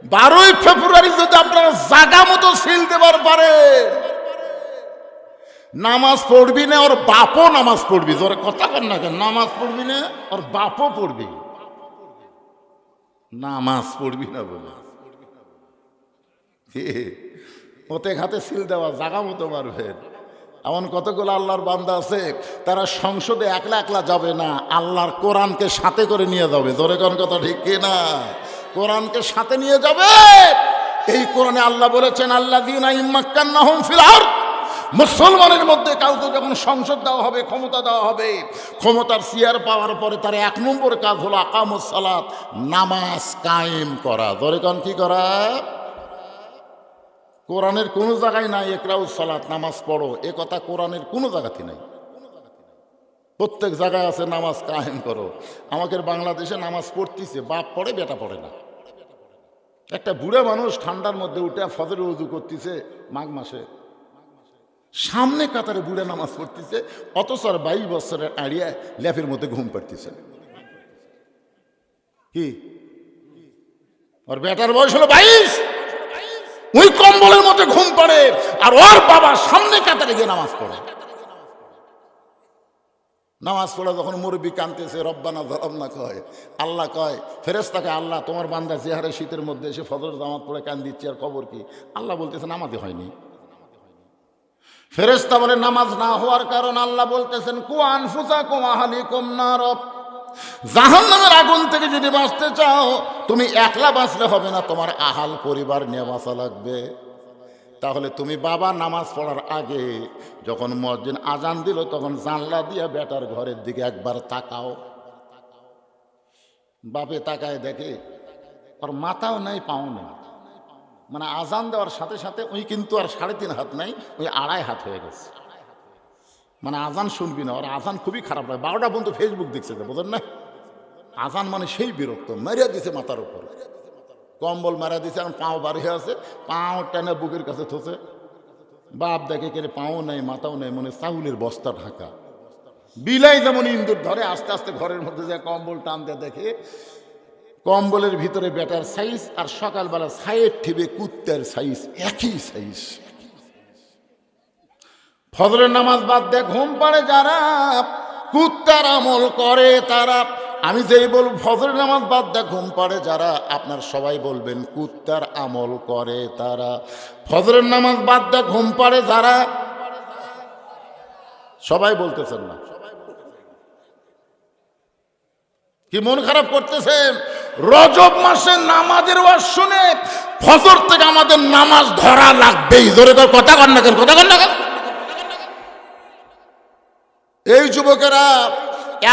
12ই ফেব্রুয়ারি যদি আপনারা জাগা মতো সিল দেবার পারেন, নামাজ পড়বি না, ওর বাপও নামাজ পড়বি। জোরে কথা কর না কেন? নামাজ পড়বি না, ওর বাপও পড়বি। নামাজ পড়বি না বলে ওতে ঘাতে সিল দেওয়া জাগা মতো মারবেন। এমন কতগুলো আল্লাহর বান্দা আছে, তারা সংসদে একলা একলা যাবে না, আল্লাহর কোরআনকে সাথে করে নিয়ে যাবে। জোরে কোন কথা ঠিক কিনা? কোরআনকে সাথে নিয়ে যাবে। এই কোরআনে আল্লাহ বলেছেন, আল্লাযীনা ইম্মাক্কান্নাহুম ফিল আরদ, মুসলমানের মধ্যে কাউকে যখন সংসদ দেওয়া হবে, ক্ষমতা দেওয়া হবে, ক্ষমতার চেয়ার পাওয়ার পরে তার 1 নম্বর কাজ হলো আকামুস সালাত, নামাজ কায়েম করা। জোরে কোন কি করা? কোরআনের কোনো জায়গায় নাই ইকরাউস সালাত, নামাজ পড়ো, এ কথা কোরআনের কোনো জায়গাতে নাই। প্রত্যেক জায়গায় আছে নামাজ কায়েম করো। আমাদের বাংলাদেশে নামাজ পড়তেছে, বাপ পড়ে বেটা পড়ে না। একটা বুড়া মানুষ ঠান্ডার মধ্যে উঠে ফজরে ওযু করতেছে মাঘ মাসে, সামনে কাতারে বুড়া নামাজ পড়তেছে, অথচ আর 22 বছরের আড়িয়া ল্যাপের মধ্যে ঘুম পাড়তেছে। কি ওর বেটার বয়স হলো 22, ওই কম্বলের মধ্যে ঘুম পাড়ে, আর ওর বাবা সামনে কাতারে গিয়ে নামাজ পড়ে। নামাজ পড়ে যখন মুরব্বী কাঁদতেছে, রব্বানা যালামনা কয়, আল্লাহ কয় ফেরেশতাকে, আল্লাহ তোমার বান্দা যে হারে শীতের মধ্যে এসে ফজর জামাত পড়ে কান দিচ্ছে, আর খবর কি? আল্লাহ বলতেছে নামাজই হয়নি। ফেরেশতা বলে নামাজ না হওয়ার কারণ আল্লাহ বলতেছেন, কু আনফুসাকুম আহলিকুম নার, জাহান্নামের আগুন থেকে যদি বাঁচতে চাও, তুমি একলা বাঁচলে হবে না, তোমার আহাল পরিবার নিয়ে বাঁচা লাগবে। তাহলে তুমি বাবা নামাজ পড়ার আগে যখন মুয়াজ্জিন আজান দিল, তখন জানলা দিয়ে বেটার ঘরের দিকে একবার তাকাও। বাপে তাকায় দেখে ওর মাথাও নাই, পাও নেই, মানে আজান দেওয়ার সাথে সাথে ওই কিন্তু আর 3.5 হাত নাই, ওই 2.5 হাত হয়ে গেছে। মানে আজান শুনবি না, ওর আজান খুবই খারাপ লাগে। 12টা পর্যন্ত ফেসবুক দেখছে, বোঝেন না? আজান মানে সেই বিরক্ত, মারিয়া দিছে মাথার উপর, কম্বল মারা দিছে, এখন পাও বার হয়ে আছে, পাও টেনে বুকের কাছে থসে। বাপ দেখে কেড়ে পাও নাই, মাথাও নাই, মানে চাউলের বস্তা ঢাকা। বিলাই যেমন ইন্দুর ধরে, আস্তে আস্তে ঘরের মধ্যে যে কম্বল টানতে দেখে কম্বলের ভিতরে বেটার সাইজ, আর সকালবেলা সাইড ঠিবে কুত্তার সাইজ, একই সাইজ। ফজরের নামাজ বাদ দিয়ে ঘুম পাড়ে যারা, কুত্তার আমল করে তারা। আমি যেই বলব ফজরের নামাজ বাদ দিয়ে ঘুম পাড়ে যারা, আপনার সবাই বলবেন কুত্তার আমল করে তারা। ফজরের নামাজ বাদ দিয়ে ঘুম পাড়ে যারা, সবাই বলতেছেন না? কি মন খারাপ করতেছেন? রজব মাসে নামাজের ওয়াজ শুনে ফজর থেকে আমাদের নামাজ ধরা লাগবেই। জোরে করে কথা কন না কেন? কথা কন না কেন? এই যুবকেরা,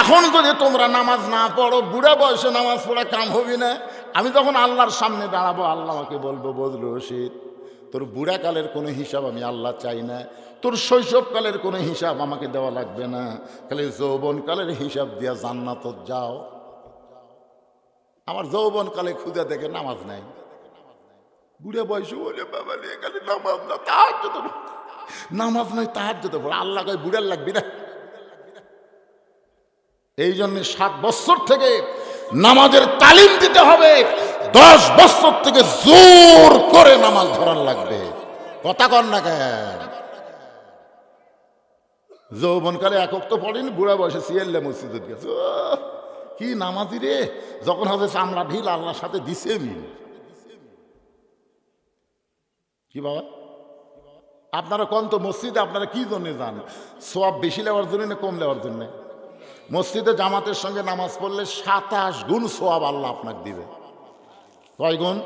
এখন যদি তোমরা নামাজ না পড়ো, বুড়া বয়সে নামাজ পড়া কাম হবি না। আমি যখন আল্লাহর সামনে দাঁড়াবো, আল্লাহ আমাকে বলবো, বদরুল রশিদ, তোর বুড়াকালের কোনো হিসাব আমি আল্লাহ চাই না, তোর শৈশবকালের কোনো হিসাব আমাকে দেওয়া লাগবে না, খালি যৌবনকালের হিসাব দিয়া জান্নাত যাও। আমার যৌবনকালে খুঁজে দেখে নামাজ নাই, বুড়া বয়সে বলে বাবা নিয়ে খালি নামাজ না, তাহাজ্জুদ নামাজ নাই, তাহাজ্জুদ পড়ে। আল্লাহ কয় বুড়ার লাগবি না। এই জন্য 7 বছর থেকে নামাজের তালিম দিতে হবে, 10 বছর থেকে জোর করে নামাজ ধরার লাগবে। কথা কন না কেন? যৌবনকালে একক তো পড়েনি, বুড়া বয়সে সিয়াল্লা মসজিদে গেছে, কি নামাজি রে, যখন হবে চামড়া ঢিল, আল্লাহর সাথে দিছে মিল। কি বাবা আপনারা কোন তো মসজিদে আপনারা কি জন্য যান? সওয়াব বেশি নেওয়ার জন্য না কম নেওয়ার জন্য? মসজিদে জামাতের সঙ্গে নামাজ পড়লে 27 গুণ সওয়াব আল্লাহ আপনাকে দিবে। কয় গুণ?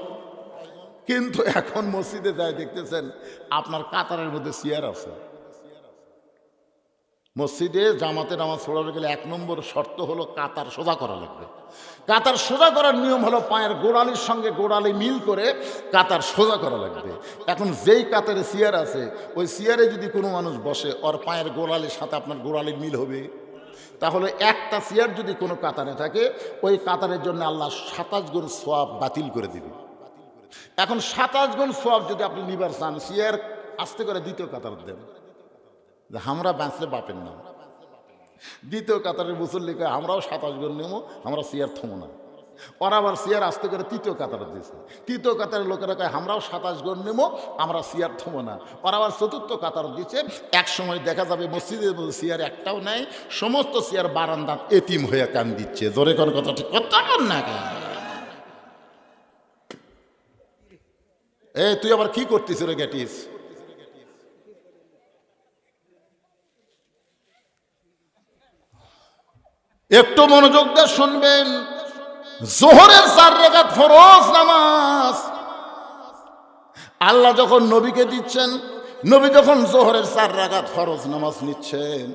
কিন্তু এখন মসজিদে যায় দেখতেছেন আপনার কাতারের মধ্যে চেয়ার আছে। মসজিদে জামাতে নামাজ পড়াতে গেলে 1 নম্বর শর্ত হলো কাতার সোজা করা লাগবে। কাতার সোজা করার নিয়ম হলো পায়ের গোড়ালির সঙ্গে গোড়ালি মিল করে কাতার সোজা করা লাগবে। এখন যেই কাতারে চেয়ার আছে, ওই চেয়ারে যদি কোনো মানুষ বসে, ওর পায়ের গোড়ালির সাথে আপনার গোড়ালির মিল হবে। তাহলে একটা চেয়ার যদি কোনো কাতারে থাকে, ওই কাতারের জন্য আল্লাহ 27 গুণ সওয়াব বাতিল করে দিবে। এখন 27 গুণ সওয়াব যদি আপনি নিবার চান, চেয়ার আস্তে করে দ্বিতীয় কাতার দেন, যে আমরা বাঁচলে বাপের নাম। দ্বিতীয় কাতারের মুসল্লিকে আমরাও 27 গুণ নেবো, আমরা চেয়ার থমো না। ওরা আবার চেয়ার আস্তে করে তৃতীয় কাতারে দিয়েছে। তৃতীয় কাতারের লোকেরা কয় আমরাও 27 জন নেবো, আমরা চেয়ার থমো না। ওরা আবার চতুর্থ কাতার দিচ্ছে। এক সময় দেখা যাবে মসজিদের মধ্যে চেয়ার একটাও নাই, সমস্ত চেয়ার বারান্দা এতিম হয়ে কান দিচ্ছে। জোরে কোন কথা ঠিক কথা বল না কেন? তুই আবার কি করতিস রে গ্যাটিস? একটু মনোযোগ দিয়ে শুনবেন। জোহরের 4 রাকাত ফরজ নামাজ আল্লাহ যখন নবীকে দিচ্ছেন, নবী যখন জোহরের 4 রাকাত ফরজ নামাজ নিচ্ছেন,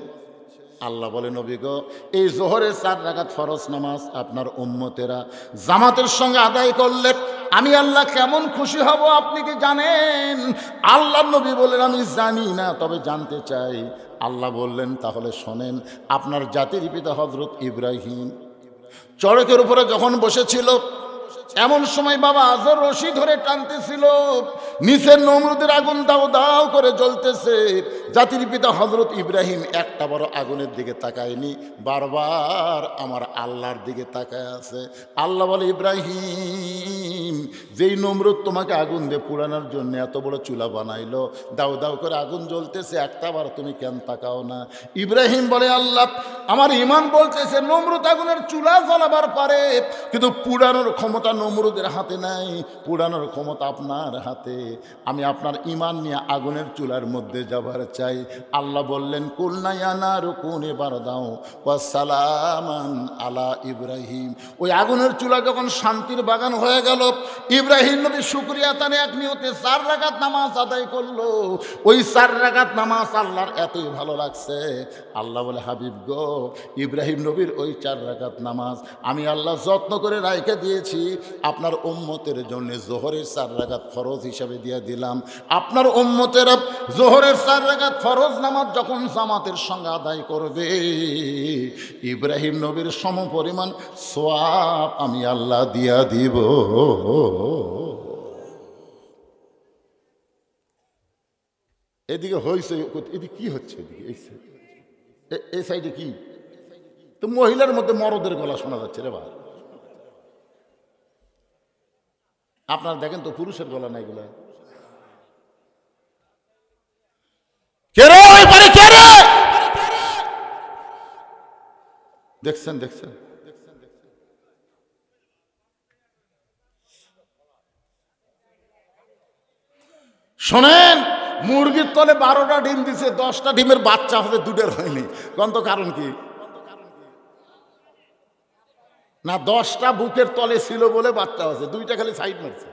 আল্লাহ বলে নবী গো, এই জোহরের 4 রাকাত ফরজ নামাজ আপনার উম্মতেরা জামাতের সঙ্গে আদায় করলে আমি আল্লাহ কেমন খুশি হব আপনি কি জানেন? আল্লাহ নবী বললেন আমি জানি না, তবে জানতে চাই। আল্লাহ বললেন তাহলে শোনেন, আপনার জাতির পিতা হযরত ইব্রাহিম চড়কের উপরে যখন বসেছিল, এমন সময় বাবা আজর রশি ধরে টানতেছিল, নিচের নমরুদের আগুন দাও দাও করে জ্বলতেছে। জাতির পিতা হযরত ইব্রাহিম একটা বড় আগুনের দিকে তাকায়নি, বারবার আমার আল্লাহর দিকে তাকায় আছে। আল্লাহ বলে ইব্রাহিম, যেই নমরুদ তোমাকে আগুন দিয়ে পুরানোর জন্য এত বড় চুলা বানাইলো, দাও দাও করে আগুন জ্বলতেছে, একটাবার তুমি কেন তাকাও না? ইব্রাহিম বলে আল্লাহ, আমার ঈমান বলতেছে নমরুদ আগুনের চুলা জ্বালাবার পারে, কিন্তু পুরানোর ক্ষমতা নমরুদের হাতে নাই, পুরানোর ক্ষমতা আপনার হাতে। আমি আপনার ঈমান নিয়ে আগুনের চুলার মধ্যে যাবার চাই। আল্লাহ বললেন কুলনা ইয়া নারু কুনি বারদাও ওয়া সালামান আলা ইব্রাহিম। ওই আগুনের চুলা যখন শান্তির বাগান হয়ে গেল, ইব্রাহিম নবী শুকরিয়া তানে এক নিয়তে 4 রাকাত নামাজ আদায় করলো। ওই 4 রাকাত নামাজ আল্লাহর এতই ভালো লাগছে, আল্লাহ বলে হাবিব গো, ইব্রাহিম নবীর ওই 4 রাকাত নামাজ আমি আল্লাহ যত্ন করে রাইখে দিয়েছি, আপনার উম্মতের জন্য জোহরের 4 রাকাত ফরজ হিসাবে দিয়ে দিলাম। আপনার উম্মতের জোহরের 4 রাকাত ফরজ নামাজ যখন জামাতের সঙ্গে আদায় করবে, ইব্রাহিম নবীর সমপরিমাণ সওয়াব আমি আল্লাহ দিয়া দিব। এদিকে হয়েছে, এদিকে কি হচ্ছে? এদিকে এই সাইডে কি? তো মহিলার মধ্যে মরদের গলা শোনা যাচ্ছে রে ভাই। আপনারা দেখেন তো পুরুষের গলা নাই গুলা। দেখছেন দেখছেন শোনেন, মুরগির তলে 12টা ডিম দিছে, 10টা ডিমের বাচ্চা হবে, 2টার হয়নি। কন্ত কারণ কি? না 10টা বুকের তলে ছিল বলে বাচ্চা আছে, 2টা খালি সাইড মারছে।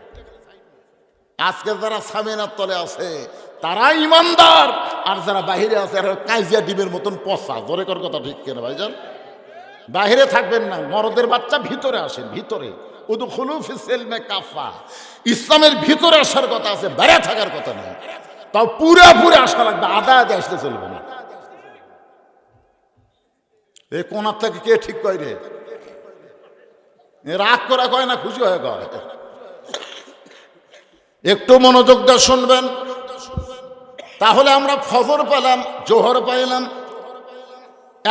আজকে যারা সামিনার তলে আছে তারা ইমানদার, আর যারা বাহিরে আছে আর কাইজিয়া ডিমের মতন পচা। জোরে কর কথা ঠিক কেনা ভাইজান? বাহিরে থাকবেন না, মরদের বাচ্চা ভিতরে আসেন, ভিতরে উদখুলু ফিস সিলমে কাফা। ইসলামের ভিতরে আসার কথা আছে, বাইরে থাকার কথা নেই। তাও পুরোপুরি আসা লাগবে, আদা আদা আসতে চলবে না। এই কোনার থেকে কে ঠিক কয় রে? রাগ করা কয় না, খুশি হয়ে কয়। একটু মনোযোগ দিয়ে শুনবেন, তাহলে আমরা ফজর পেলাম, জোহর পাইলাম,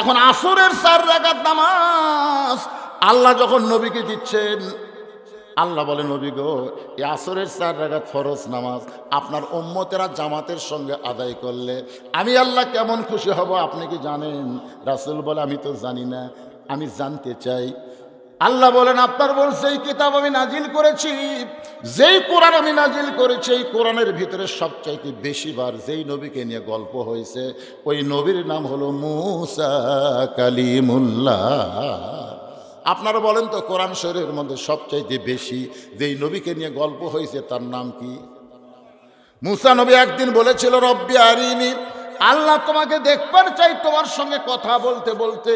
এখন আসরের 4 রাকাত নামাজ আল্লাহ যখন নবীকে দিচ্ছেন, আল্লাহ বলে নবী গো, এই আসরের 4 রাকাত ফরজ নামাজ আপনার উম্মতেরা জামাতের সঙ্গে আদায় করলে আমি আল্লাহ কেমন খুশি হব আপনি কি জানেন? রাসূল বলে আমি তো জানি না, আমি জানতে চাই। আল্লাহ বলেন আপনার বলছে এই কিতাব আমি নাজিল করেছি, যেই কোরআন আমি নাজিল করেছি, এই কোরআনের ভিতরে সবচাইতে বেশিবার যেই নবীকে নিয়ে গল্প হয়েছে, ওই নবীর নাম হলো মূসা কালিমুল্লাহ। আপনারা বলেন তো কোরআন শরীফের মধ্যে সবচাইতে বেশি যেই নবীকে নিয়ে গল্প হয়েছে তার নাম কি? মূসা নবী একদিন বলেছিল রব্বি আরিনি, আল্লাহ তোমাকে দেখবার চাই, তোমার সঙ্গে কথা বলতে বলতে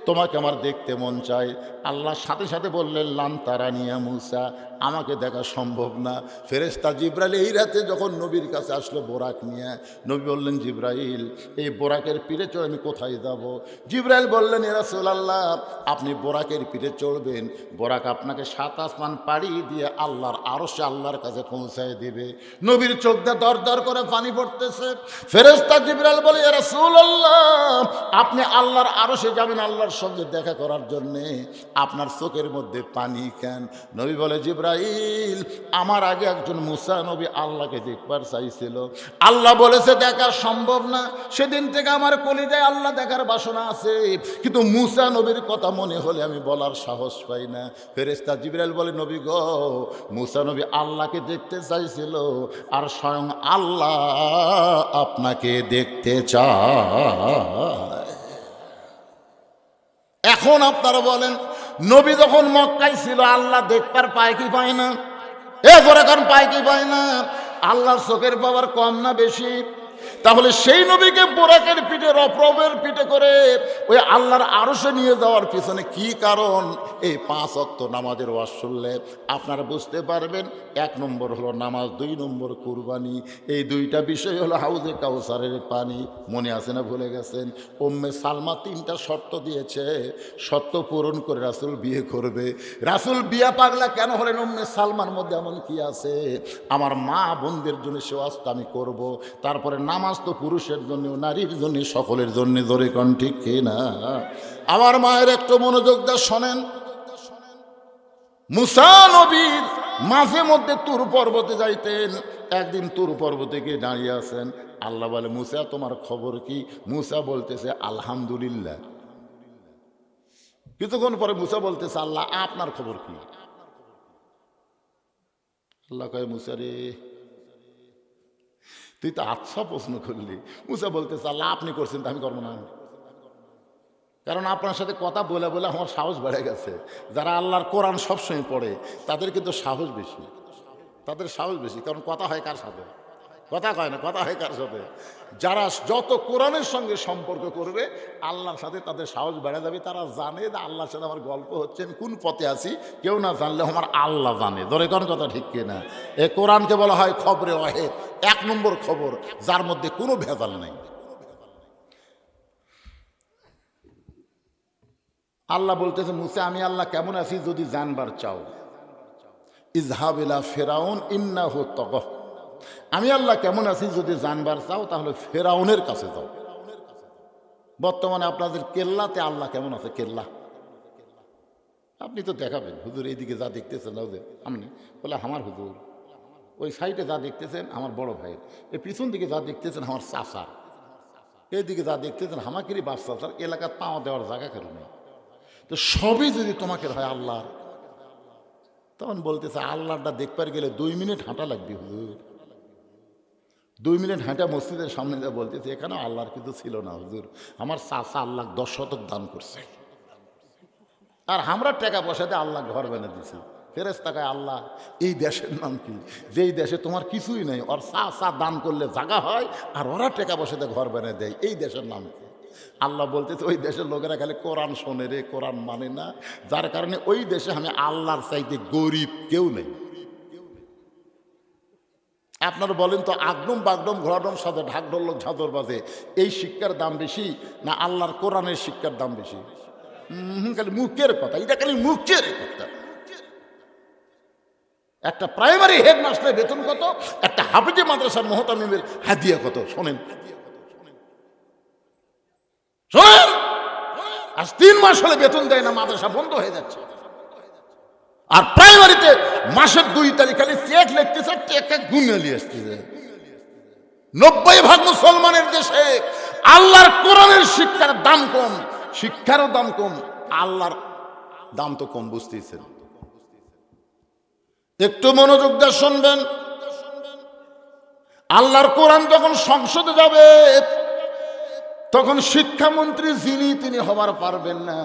তোমাকে আমার দেখতে মন চায়। আল্লাহ সাথে সাথে বললেন লান তারানিয়া মূসা, আমাকে দেখা সম্ভব না। ফেরেশতা জিব্রাইল এই রাতে যখন নবীর কাছে আসলো বোরাক নিয়ে, নবী বললেন জিব্রাইল এই বোরাকের পিঠে চড়ে আমি কোথায় যাব? জিব্রাইল বললেন ইয়া রাসূলুল্লাহ, আপনি বোরাকের পিঠে চড়বেন, বোরাক আপনাকে 7 আসমান পাড়ি দিয়ে আল্লাহর আরশে আল্লাহর কাছে পৌঁছায় দিবে। নবীর চোখ দিয়ে দর দর করে পানি পড়তেছে। ফেরেশতা জিব্রাইল বলে ইয়া রাসূলুল্লাহ, আপনি আল্লাহর আরশে যাবেন, আল্লাহর আল্লাহর সঙ্গে দেখা করার জন্যে আপনার চোখের মধ্যে পানি কেন? নবী বলে, জিবরাইল, আমার আগে একজন মুসা নবী আল্লাহকে দেখবার চাইছিল, আল্লাহ বলেছে দেখা সম্ভব না। সেদিন থেকে আমার কলিজায় আল্লাহ দেখার বাসনা আছে, কিন্তু মুসা নবীর কথা মনে হলে আমি বলার সাহস পাই না। ফেরেশতা জিবরাইল বলে, নবী গো, মুসা নবী আল্লাহকে দেখতে চাইছিল, আর স্বয়ং আল্লাহ আপনাকে দেখতে চায়। এখন আপনারা বলেন, নবী যখন মক্কায় ছিল আল্লাহ দেখবার পায় কি পায় না? এখন পায় কি পায় না? আল্লাহর চোখের পাওয়ার কম না বেশি? তাহলে সেই নবীকে বোরাকের পিঠে, রপরপের পিঠে করে ওই আল্লাহর আরশে নিয়ে যাওয়ার পিছনে কি কারণ? এই 5 ওয়াক্ত নামাজের ওয়াজ শুনলে আপনারা বুঝতে পারবেন। 1 নম্বর হলো নামাজ, 2 নম্বর কুরবানি। এই 2টা বিষয় হলো হাউজে কাউসারের পানি। মনে আছে না ভুলে গেছেন? উম্মে সালমা 3টা শর্ত দিয়েছে, শর্ত পূরণ করে রাসূল বিয়ে করবে। রাসূল বিয়া পাগলা কেন হলেন? উম্মে সালমার মধ্যে এমন কি আছে? আমার মা বোনদের জন্য সে ওয়াজটা আমি করব। তারপরে নামাজ তো পুরুষের জন্য, নারীর জন্য, সকলের জন্য। ধরে কোন ঠিক কিনা? আমার মায়ের একটু মনোযোগ দিয়ে শোনেন। মুসা নবীর মাঝে মধ্যে তুর পর্বতে যাইতেন। একদিন তুর পর্বতে গিয়ে দাঁড়িয়ে আছেন, আল্লাহ বলে, মুসা তোমার খবর কি? মুসা বলতেছে আলহামদুলিল্লাহ। কিছুক্ষণ পরে মুসা বলতেছে, আল্লাহ আপনার খবর কি? আল্লাহ কয়, মুসা রে, তুই তো আচ্ছা প্রশ্ন করলি। মুসা বলতেছে, আল্লাহ আপনি করছেন তো আমি করবো না? কারণ আপনার সাথে কথা বলে বলে আমার সাহস বেড়ে গেছে। যারা আল্লাহর কোরআন সবসময় পড়ে তাদের কিন্তু সাহস বেশি, তাদের সাহস বেশি। কারণ কথা হয় কার সাথে? কথা কয় না, কথা হয় কার সাথে? যারা যত কোরআনের সঙ্গে সম্পর্ক করবে আল্লাহর সাথে তাদের সাহস বেড়ে যাবে। তারা জানে যে আল্লাহর সাথে আমার গল্প হচ্ছে, আমি কোন পথে আছি কেউ না জানলে আমার আল্লাহ জানে। ধরে কোন কথা ঠিক কিনা? এ কোরআনকে বলা হয় খবরে ওয়াহেদ, 1 নম্বর খবর, যার মধ্যে কোনো ভেজাল নেই। আল্লাহ বলতেছে, মুসা আমি আল্লাহ কেমন আছি যদি জানবার চাও, ইজহাব ইলা ফিরাউন ইন্নাহু তাগা। আমি আল্লাহ কেমন আছি যদি জানবার চাও তাহলে ফেরাউনের কাছে যাও। বর্তমানে আপনাদের কেল্লাতে আল্লাহ কেমন আছে? কেল্লা আপনি তো দেখাবেন, হুজুর এইদিকে যা দেখতেছেন না, আপনি বলে আমার হুজুর, ওই সাইডে যা দেখতেছেন আমার বড় ভাই, এই পিছন দিকে যা দেখতেছেন আমার চাচা, এইদিকে যা দেখতেছেন আমাকেরই বাপ চাচার, এলাকার পাওয়া দেওয়ার জায়গা কেন নেই? তো সবই যদি তোমাকে হয় আল্লাহর, তখন বলতেছে আল্লাহটা দেখবার গেলে 2 মিনিট হাঁটা লাগবে হুজুর। 2 মিনিট হাঁটা মসজিদের সামনে যা বলতেছে, এখানে আল্লাহর কিছু ছিল না হুজুর, আমার চাচা আল্লাহ 10 শতক দান করছে, আর আমরা টাকা পয়সাতে আল্লাহ ঘর বেনে দিছি। ফেরেশতাকে আল্লাহ এই দেশের নাম কি, যেই দেশে তোমার কিছুই নেই, ওর চাচা দান করলে জায়গা হয় আর ওরা টাকা পয়সাতে ঘর বেনে দেয়, এই দেশের নাম কি? আল্লাহ বলতেছে ওই দেশের লোকেরা খালি কোরআন শোনে রে, কোরআন মানে না, যার কারণে ওই দেশে আমি আল্লাহর চাইতে গরিব কেউ নেই। আপনারা বলেন তো, আগডম বাগডম ঘোড়াডম সাথে ঢাকঢোল ঝাঁঝর বাজে, এই শিক্ষার দাম বেশি না আল্লাহর কোরআনের শিক্ষার দাম বেশি? খালি মুখের কথা, এটা খালি মুখের কথা। একটা প্রাইমারি হেডমাস্টারের বেতন কত, একটা হাফেজে মাদ্রাসার মোহতামিমের হাদিয়া কত? শোনেন শোনেন, আজ 3 মাস হলে বেতন দেয় না, মাদ্রাসা বন্ধ হয়ে যাচ্ছে। আর প্রাইমারিতে মাসের 2 তারিখ খালি চেক লিখতেছে, চেক গুনে নিয়ে আসতেছে। 90% মুসলমানের দেশে আল্লাহর কোরআনের শিক্ষার দাম কম, শিক্ষারও দাম কম, আল্লাহর দাম তো কম। বুঝতেছেন? একটু মনোযোগ দিয়ে শুনবেন। আল্লাহর কোরআন যখন সংসদে যাবে তখন শিক্ষামন্ত্রী যিনি তিনি হবার পারবেন না।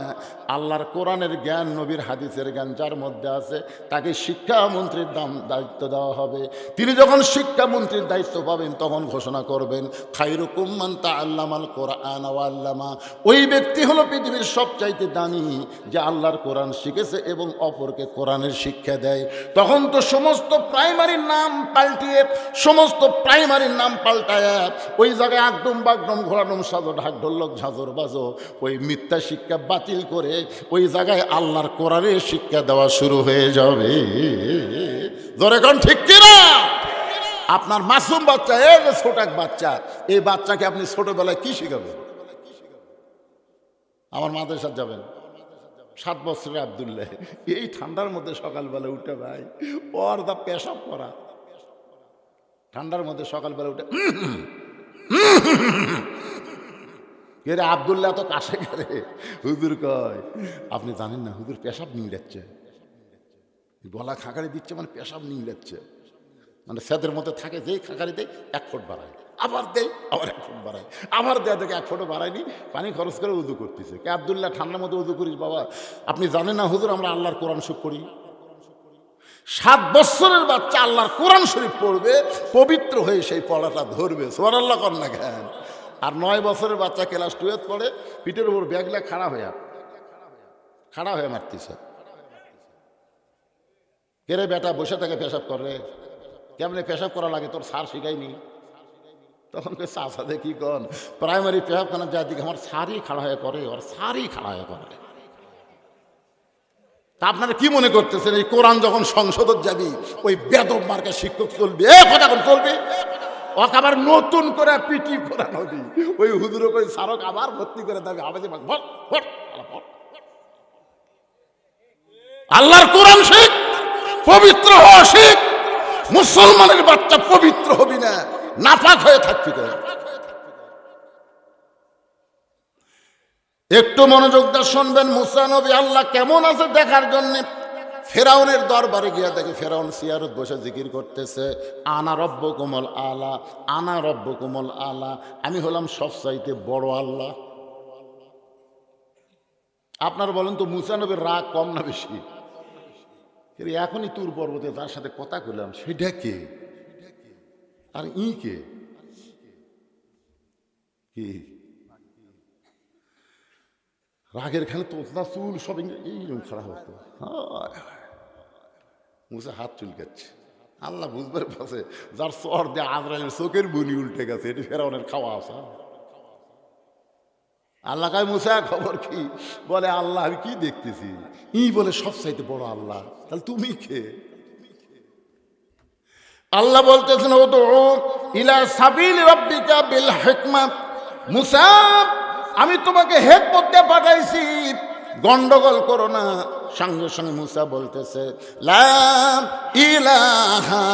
আল্লাহর কোরআনের জ্ঞান, নবীর হাদিসের জ্ঞান যার মধ্যে আছে তাকে শিক্ষামন্ত্রীর দায়িত্ব দেওয়া হবে। তিনি যখন শিক্ষামন্ত্রীর দায়িত্ব পাবেন তখন ঘোষণা করবেন, খায়রুকুম মান তাআল্লামাল কোরআন ওয়া আল্লামা। ওই ব্যক্তি হলো পৃথিবীর সবচাইতে দামি যে আল্লাহর কোরআন শিখেছে এবং অপরকে কোরআনের শিক্ষা দেয়। তখন তো সমস্ত প্রাইমারির নাম পাল্টিয়ে, সমস্ত প্রাইমারির নাম পাল্টায় ওই জায়গায় আগডম বাগডম ঘোড়াডম সাজো ঢাকঢোলক ঝাঁঝর বাজো, ওই মিথ্যা শিক্ষা বাতিল করে ওই জায়গায় আল্লাহর কোরআনের শিক্ষা দেওয়া শুরু হয়ে যাবে। ধরে কোন ঠিক কিনা? আপনার মাসুম বাচ্চা, এই যে ছোট এক বাচ্চা, এই বাচ্চাকে আপনি ছোটবেলায় কি শিখাবেন? আমার মাদ্রাসায় যাবেন 7 বছরের আব্দুল্লাহ, এই ঠান্ডার মধ্যে সকালবেলা উঠে ভাই ওর দা পেশাব করা, ঠান্ডার মধ্যে সকালবেলা উঠে রে আব্দুল্লাহ তো কাছে করে হুজুর কয় আপনি জানেন না হুজুর পেশাব নিয়ে যাচ্ছে, গলা খাঁকারি দিচ্ছে মানে পেশাব নিয়ে যাচ্ছে, মানে সেদের মধ্যে থাকে যেই খাঁকারি দেয় 1 ফুট বাড়ায়, আবার দেয় আবার 1 ফুট বাড়ায়, আবার দেয় দেখে 1 ফুটও বাড়ায়নি, পানি খরচ করে উজু করতেছে। কে আব্দুল্লাহ ঠান্ডার মধ্যে উজু করিস বাবা? আপনি জানেন না হুজুর আমরা আল্লাহর কোরআন শরীফ পড়ি। 7 বছরের বাচ্চা আল্লাহর কোরআন শরীফ পড়বে, পবিত্র হয়ে সেই পড়াটা ধরবে, সুবহানাল্লাহ কর না কেন? আর 9 বছরের বাচ্চা ক্লাস 2 পড়ে, পিঠের উপর ব্যাগলা খাড়া হয়ে মারতেছে। কে রে বেটা বসে থেকে পেশাব করে, কেমনে পেশাব করা লাগে তোর স্যার শিখায়নি? তখন কে চাষাদে কি কন প্রাইমারি পেশাবখানা যা দিকে আমার সারই খাড়া হয়ে করে, ওর সারই খাড়া হয়ে করে। তা আপনারা কি মনে করতেছেন এই কোরআন যখন সংসদত যাবি ওই বেদব মার্কা শিক্ষক চলবে, কথা কোন চলবে? ওকে আবার নতুন করে পিটি কোরআন হবি, ওই হুজুরক ওই সারক আবার ভর্তি করে দেবে আবেদে আল্লাহর কোরআন শিখ, পবিত্র হওয়া শিখ। মুসলমানের বাচ্চা পবিত্র হবি না, নাপাক হয়ে থাকবি। একটু মনোযোগ দিয়ে শুনবেন। মুসা নবী আল্লাহ কেমন আছে দেখার জন্য ফেরাউনের দরবারে গিয়া দেখে ফেরাউন সিয়ারত বসে জিকির করতেছে, আনা রব্বকুমুল আলা, আনা রব্বকুমুল আলা, আমি হলাম সবচাইতে বড় আল্লাহ। আপনারা বলেন তো মুসা নবীর রাগ কম না বেশি? এখনই তুর পর্বতে তার সাথে কথা কইলাম, সেটা কে আর ই কে কি? রাগের খানে তোতনা চুল সব এইরকম খারাপ হতো। মুসা হাত চুলকাচ্ছে, আল্লাহ বুঝবার পাশে যার চর দিয়ে আজরাইলের চোখের বুনি উল্টে গেছে, এটি ফেরাউনের খাওয়া আসা। আল্লাহ কয় মুসা খবর কি? বলে আল্লাহ আমি কি দেখতেছি? ই বলে সবচাইতে বড় আল্লাহ, তাহলে তুমি কে? আল্লাহ বলতেছেন উদউ ইলা সাবিল রাব্বিকা বিল হিকমাত, মুসা আমি তোমাকে হেকমত দিয়ে পাঠাইছি, গন্ডগোল করো না। সঙ্গে সঙ্গে মুসা বলতেছে লা ইলাহা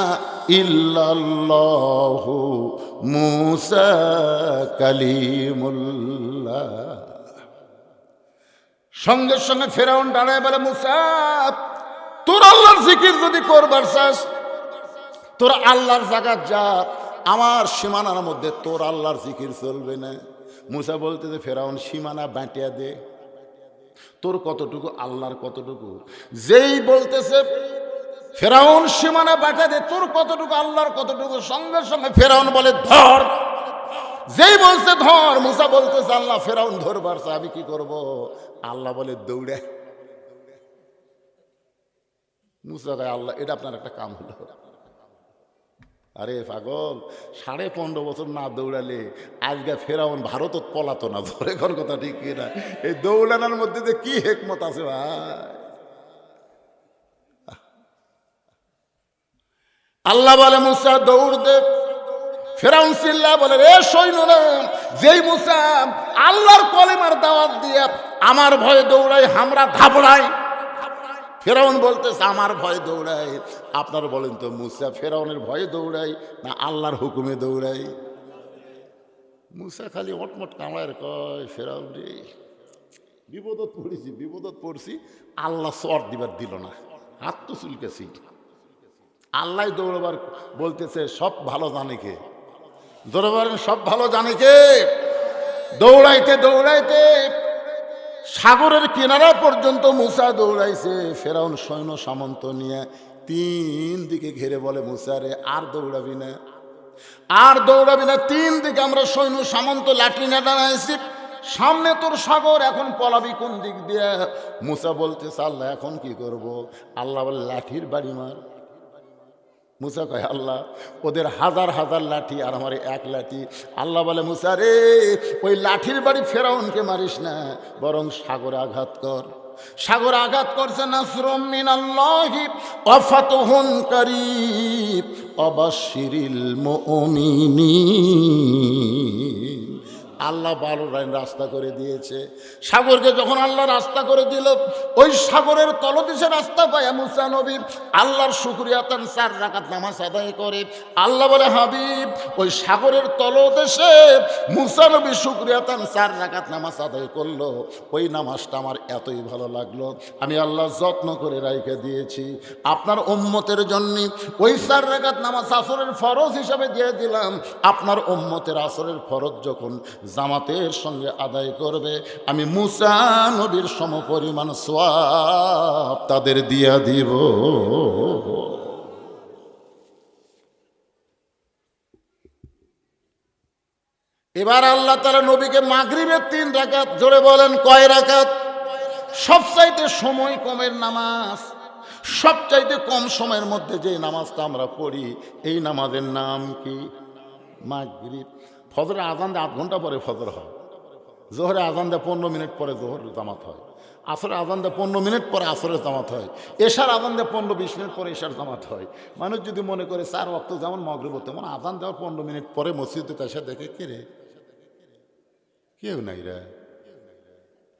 ইল্লাল্লাহু মুসা কালিমুল্লাহ। সঙ্গে সঙ্গে ফেরাউন দাঁড়ায় বলে মুসা তোর আল্লাহর জিকির যদি করবার চাস তোর আল্লাহর জায়গা যা, আমার সীমানার মধ্যে তোর আল্লাহর জিকির চলবে না। মুসা বলতেছে ফেরাউন সীমানা বাঁটিয়া দে, তোর কতটুকু আল্লাহর কতটুকু। যেই বলতেছে ফেরাউন সীমানা বাঁটা দে, তোর কতটুকু আল্লাহর কতটুকু, সঙ্গে সঙ্গে ফেরাউন বলে ধর। যেই বলছে ধর, মুসা বলতেছে আল্লাহ ফেরাউন ধরবার আমি কি করব? আল্লাহ বলে দৌড়ে। মুসা কয় আল্লাহ এটা আপনার একটা কাম হলো। আরে পাগল, 15.5 বছর না দৌড়ালে আজকে ফেরাউন ভারত পলাতো না। ধরে কর কথা ঠিক কিনা? এই দৌড়ানোর মধ্যে যে কি হেকমত আছে ভাই। আল্লাহ বলে মুসা দৌড় দে। ফেরাউন চিল্লা বলে রে সৈন্যরা, যেই মুসা আল্লাহর কলেমার দাওয়াত দিয়ে আমার ভয়ে দৌড়াই, আমরা ধাবড়াই। ফেরাউন বলতেছে আমার ভয় দৌড়াই। আপনারা বলেন তো মুসা ফেরাউনের ভয়ে দৌড়াই না আল্লাহর হুকুমে দৌড়াই? মুসা খালি ওটমট কামড়ায় কয় ফেরাউন রে বিপদত পড়ছি, আল্লাহ চর দিবার দিল না, হাত তো চুলকেছি। আল্লাহ দৌড়াবার বলতেছে সব ভালো জানে কে? দৌড়াবার সব ভালো জানে কে? দৌড়াইতে দৌড়াইতে সাগরের কিনারা পর্যন্ত মুসা দৌড়াইছে। ফেরাউন সৈন্য সামন্ত নিয়ে 3 দিকে ঘিরে বলে মুসা রে আর দৌড়াবি না, আর দৌড়াবি না। 3 দিকে আমরা সৈন্য সামন্ত লাঠি না দাঁড়াইছি, সামনে তোর সাগর, এখন পলাবি কোন দিক দিয়ে? মুসা বলতেছে আল্লাহ এখন কি করব? আল্লাহ বলে লাঠির বাড়ি মার। মুসা কয় আল্লাহ ওদের হাজার হাজার লাঠি আর আমার 1 লাঠি। আল্লাহ বলে মুসা রে ওই লাঠির বাড়ি ফেরাউনকে মারিস না, বরং সাগরে আঘাত কর। সাগরে আঘাত করছে নাসরুম মিনাল্লাহি ওয়া ফাতহুন কারীব ওয়া বাশশিরিল মুমিনিন। আল্লাহ 12 লাইন রাস্তা করে দিয়েছে। সাগরকে যখন আল্লাহ রাস্তা করে দিল, ওই সাগরের তলদেশে রাস্তা পায় মুসা নবী আল্লাহর শুকরিয়া তান 4 রাকাত নামাজ আদায় করে। আল্লাহ বলে, হাবিব ওই সাগরের তলদেশে মুসা নবী শুকরিয়া তান 4 রাকাত নামাজ আদায় করলো, ওই নামাজটা আমার এতই ভালো লাগলো, আমি আল্লাহ যত্ন করে রাইখে দিয়েছি আপনার উম্মতের জন্য। ওই 4 রাকাত নামাজ আসরের ফরজ হিসাবে দিয়ে দিলাম। আপনার উম্মতের আসরের ফরজ যখন জামাতের সঙ্গে আদায় করবে, আমি মুসা নবীর সমপরিমাণ সওয়াব তাদের দিয়া দিব। এবার আল্লাহ তাআলা নবীকে মাগরিবের 3 রাকাত, জোরে বলেন কয় রাকাত? সবচাইতে সময় কমের নামাজ, সবচাইতে কম সময়ের মধ্যে যে নামাজটা আমরা পড়ি, এই নামাজের নাম কি? মাগরিব। ফজরের আজান দিয়ে 8 ঘন্টা পরে ফজর হয়, জোহরে আজান দিয়ে 15 মিনিট পরে জোহর জামাত হয়, আসরের আজান দিয়ে 15 মিনিট পরে আসরের জামাত হয়, এশার আজান দিয়ে 15-20 মিনিট পরে এশার জামাত হয়। মানুষ যদি মনে করে 4 ওয়াক্ত যেমন মাগরিব তেমন আজান দেওয়ার 15 মিনিট পরে মসজিদে এসে দেখে কে রে, কেউ নাই রে।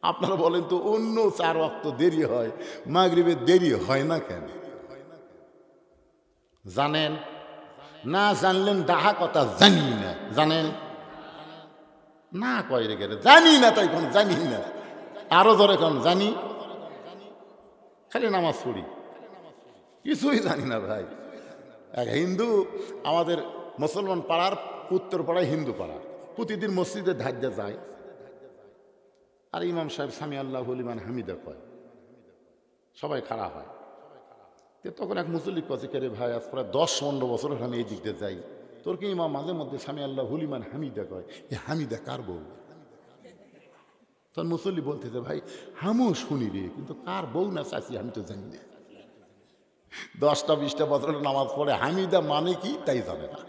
আপনারা বলেন তো অন্য 4 ওয়াক্ত দেরি হয়, মাগরিবের দেরি হয় না কেন? জানেন না? জানলেন ডাহা কথা, জানি না। জানেন না? কয় রে গেলে জানি না, তাই কোন জানি না, আরো ধরে কোন জানি, খালি নামাজ পড়ি, কিছুই জানি না ভাই। এক হিন্দু আমাদের মুসলমান পাড়ার উত্তর পাড়ায় হিন্দু পাড়া, প্রতিদিন মসজিদে ধার্যা যায়, আর ইমাম সাহেব সামি আল্লাহু লিমান হামিদা কয়, সবাই খাড়া হয়। তখন এক মুসল্লি কাছে, কে রে ভাই, আজ প্রায় 10-15 বছর আমি এই দিক দিয়ে যাই, তোর কি ইমাম মাঝে মধ্যে সামি আল্লাহু লিমান হামিদা কয়, এ হামিদা কার বউ? তখন মুসল্লি বলতেছে, ভাই হামও শুনি রে, কিন্তু কার বউ না চাচি আমি তো জানি না। 10-20 বছরের নামাজ পড়ে হামিদা মানে কি তাই জানে না।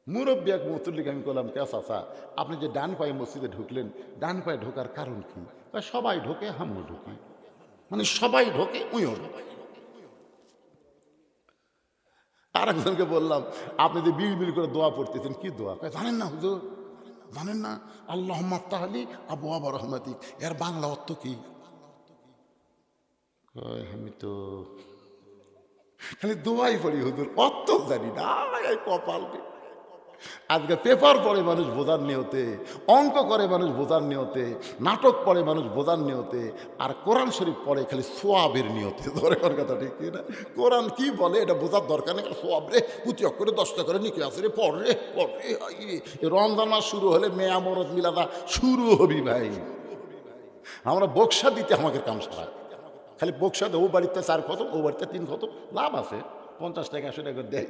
মুরব্বী এক মুসল্লিকে আমি বললাম, কে চাচা আপনি যে ডান পায়ে মসজিদে ঢুকলেন, ডান পায়ে ঢোকার কারণ কি? সবাই ঢোকে, হামও ঢুকি, মানে সবাই ঢোকে উইও ঢোকে। আর একজনকে বললাম, আপনি যে বিল করে দোয়া পড়তেছেন, কি দোয়া? জানেন না হুজুর? জানেন না? আল্লাহুম্মা আফতাহলি আবওয়াবা রাহমাতিক, এর বাংলা অর্থ কি? আমি তো খালি দোয়াই পড়ি হুজুর, অর্থ জানি না। কপাল। আজকে পেপার পড়ে মানুষ বোঝার নিয়তে, অঙ্ক করে মানুষ বোঝার নিয়তে, নাটক পড়ে মানুষ বোঝার নিয়তে, আর কোরআন শরীফ পড়ে খালি সোয়াবের নিয়তে। ধরে কথা ঠিক না? কোরআন কি বলে এটা বোঝার দরকার নেই, সোয়াব রে, পুঁতি অক্ষরে 10টা করে নিকে আসে রে, পড় রে পড় রে। রমজান মাস শুরু হলে মেয়া মরদ মিলাদা শুরু হবি ভাই। আমরা বক্সা দিতে আমাকে কাম সারা, খালি বক্সা দে, ও বাড়িতে 4 খতম, ও বাড়িতে 3 খতম, লাভ আছে 50 টাকা 100 টাকা দেয়।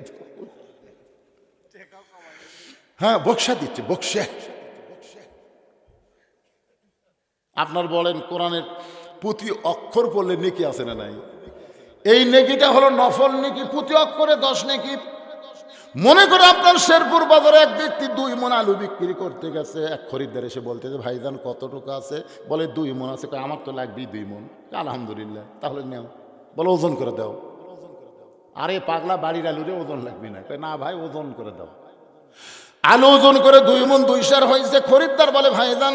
হ্যাঁ বক্সা দিচ্ছে, বক্সা। আপনার বলেন কোরআনের প্রতি অক্ষর পড়লে নেকি আছে না নাই? এই নেকিটা হলো নফল নেকি, প্রতি অক্ষরে 10 নেকি। মনে করে আপনার শেরপুর বাজারে এক ব্যক্তি 2 মণ আলু বিক্রি করতে গেছে, এক খরিদ্দার এসে বলতে যে ভাইজান কতটুকু আছে? বলে 2 মণ আছে। আমার তো লাগবেই 2 মণ। আলহামদুলিল্লাহ, তাহলে নেও। বলে ওজন করে দাও। আরে পাগলা, বাড়ির আলুরে ওজন লাগবে না। না ভাই ওজন করে দাও। আলু ওজন করে 2 মণ 2 সের হয়েছে। খরিদ্দার বলে ভাইজান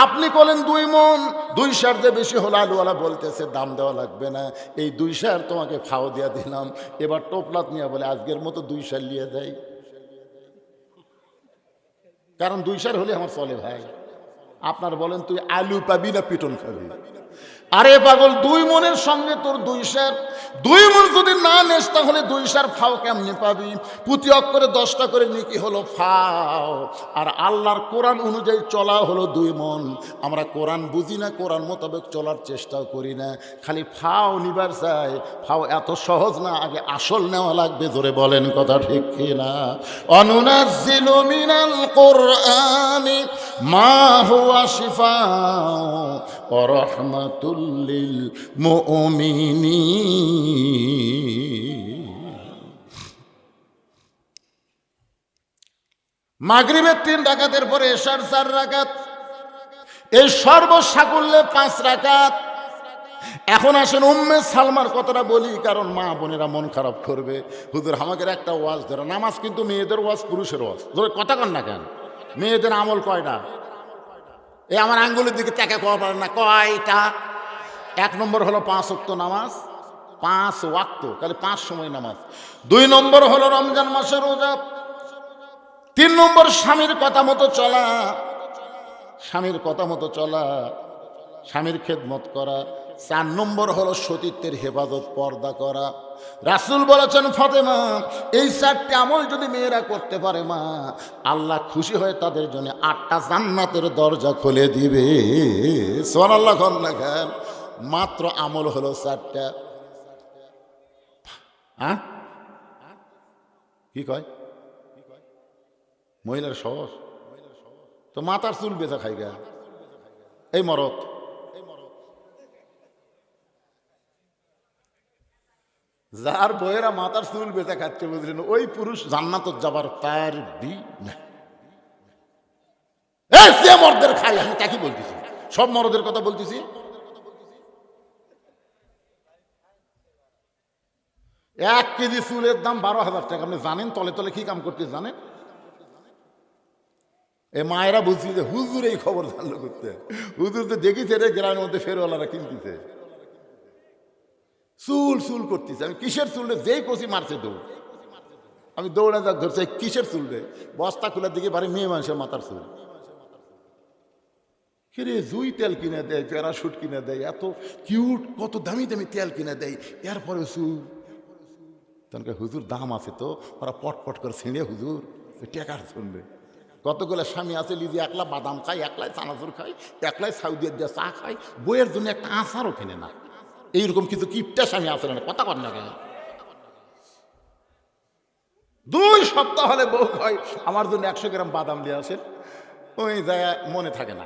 আপনি বলেন 2 মণ, 2 সের যে বেশি হলো। আলুওয়ালা বলতেছে দাম দেওয়া লাগবে না, এই 2 সের তোমাকে খাও দিয়া দিলাম। এবার টোপলাত নিয়ে বলে আজকের মতো 2 সের নিয়ে যাই, কারণ 2 সের হলে আমার চলে ভাই। আপনার বলেন তুই আলু পাবি না পিটন খাবি? আরে পাগল, 2 মণের সঙ্গে তোর 2 সের, 2 মণ যদি না নেস তাহলে 2 সের ফাও কেমনি পাবি? প্রতি অক্ষরে 10টা করে নেকি হলো ফাও। আর আল্লাহর কোরআন অনুযায়ী চলা হলো 2 মণ। আমরা কোরআন বুঝি না, কোরআন মোতাবেক চলার চেষ্টাও করি না, খালি ফাও নিবার চাই। ফাও এত সহজ না, আগে আসল নেওয়া লাগবে। ধরে বলেন কথা ঠিক কিনা? অনুনাজ্জিলু মিনাল কুরআনি মা হুয়া শিফাউ ওয়া রাহমাতুল লিল মুমিনিন। মাগরিবের 3 রাকাতের পরে এশার 4 রাকাত, এই সর্বসাকুল্যে 5 রাকাত। এখন আসেন উম্মে সালমার কথাটা বলি, কারণ মা বোনেরা মন খারাপ করবে। হুজুর আমাদের একটা ওয়াজ ধরে, নামাজ কিন্তু মেয়েদের ওয়াজ, পুরুষের ওয়াজ। ধরে কথা কন না কেন? মেয়েদের আমল কয়টা? এই আমার আঙ্গুলের দিকে তাকে কওয়া পারে না, কয়টা? 1 নম্বর হলো 5 ওয়াক্ত নামাজ, 5 ওয়াক্ত, তাহলে 5 সময় নামাজ। 2 নম্বর হলো রমজান মাসের রোজা। 3 নম্বর স্বামীর কথা মতো চলা, স্বামীর কথা মতো চলা, স্বামীর খেদমত করা। 4 নম্বর হলো সতীত্বের হেফাজত, পর্দা করা। রাসূল বলেছেন, ফাতেমা এই 4টি আমল যদি মেয়েরা করতে পারে মা, আল্লাহ খুশি হয়ে তাদের জন্য 8টা জান্নাতের দরজা খুলে দিবে। সুবহানাল্লাহ। খান মাত্র আমল হলো 4টা। হ্যাঁ কি কয়? মহিলার সহজ তো মাথার চুল বেচা খাই গা এই মরদ। যার বইয়েরা মাথার চুল বেচা খাচ্ছে বুঝলেন, ওই পুরুষ জান্নাত যাবার পারবি না। সে মরদের খাই, আমি তাকে বলতেছি, সব মরদের কথা বলতেছি। 1 কেজি চুলের দাম 12,000 টাকা। আপনি জানেন তলে তলে কি কাম করতে জানেন? এ মায়েরা বুঝছি যে হুজুর এই খবর জানলো করতে। হুজুর তো দেখিছে রে গ্রামের মধ্যে ফেরওয়ালারা কিনতেছে, চুল চুল করতেছে। আমি কিসের চুল রে? যেই কষি মারছে দৌড়, আমি দৌড়ে যা ধরছে কিসের চুল রে? বস্তা খুলে দিকে পারে মেয়ে মানুষের মাথার চুল। কিরে জুই তেল কিনে দেয়, প্যারাশুট কিনে দেয়, এত কিউট কত দামি দামি তেল কিনে দেয়, এরপরে চুল। তখন হুজুর দাম আছে তো, ওরা পটপট করে ছিঁড়ে হুজুর টেকার শুনবে। কতগুলো স্বামী আছে লিজি একলা বাদাম খায়, একলাই চানাচুর খায়, একলাই সাউদিয়ার দিয়ে চা খায়, বইয়ের জন্য একটা আচারও কেনে না। এইরকম কিছু কিপটা স্বামী আছে না, কথা কর না কেন? 2 সপ্তাহ হলে বউ হয় আমার জন্য 100 গ্রাম বাদাম দিয়ে আসেন, ওই জায়গায় মনে থাকে না।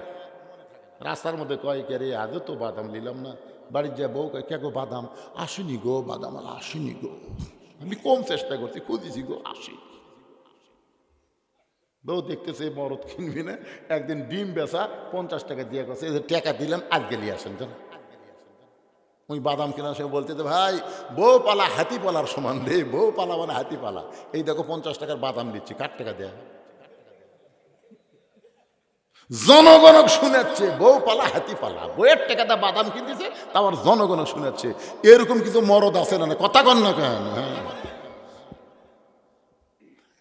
রাস্তার মধ্যে কয় কে রে আজও তো বাদাম নিলাম না। বাড়ির যায় বউ কয় কে গো বাদাম আসেনি গো, বাদাম আর আসেনি গো। আমি কম চেষ্টা করছি, খুঁজেছি গো, আসি। বউ দেখতেছে মরদ কিনবি না, একদিন ডিম বেচা 50 টাকা দিয়ে গেছে, টাকা দিলাম আজকে নিয়ে আসেন। জান ওই বাদাম কেনার সময় বলতে যে ভাই বউ পালা হাতি পালার সমান রে, বউ পালা মানে হাতি পালা। এই দেখো 50 টাকার বাদাম দিচ্ছি, কার টাকা দেয়া? জনগণক শুনাচ্ছে বউ পালা হাতি পালা, বইয়ের টাকাটা বাদাম কিনতেছে, তারপর জনগণক শুনাচ্ছে। এরকম কিছু মরদ আছে না, কথা কন না কেন?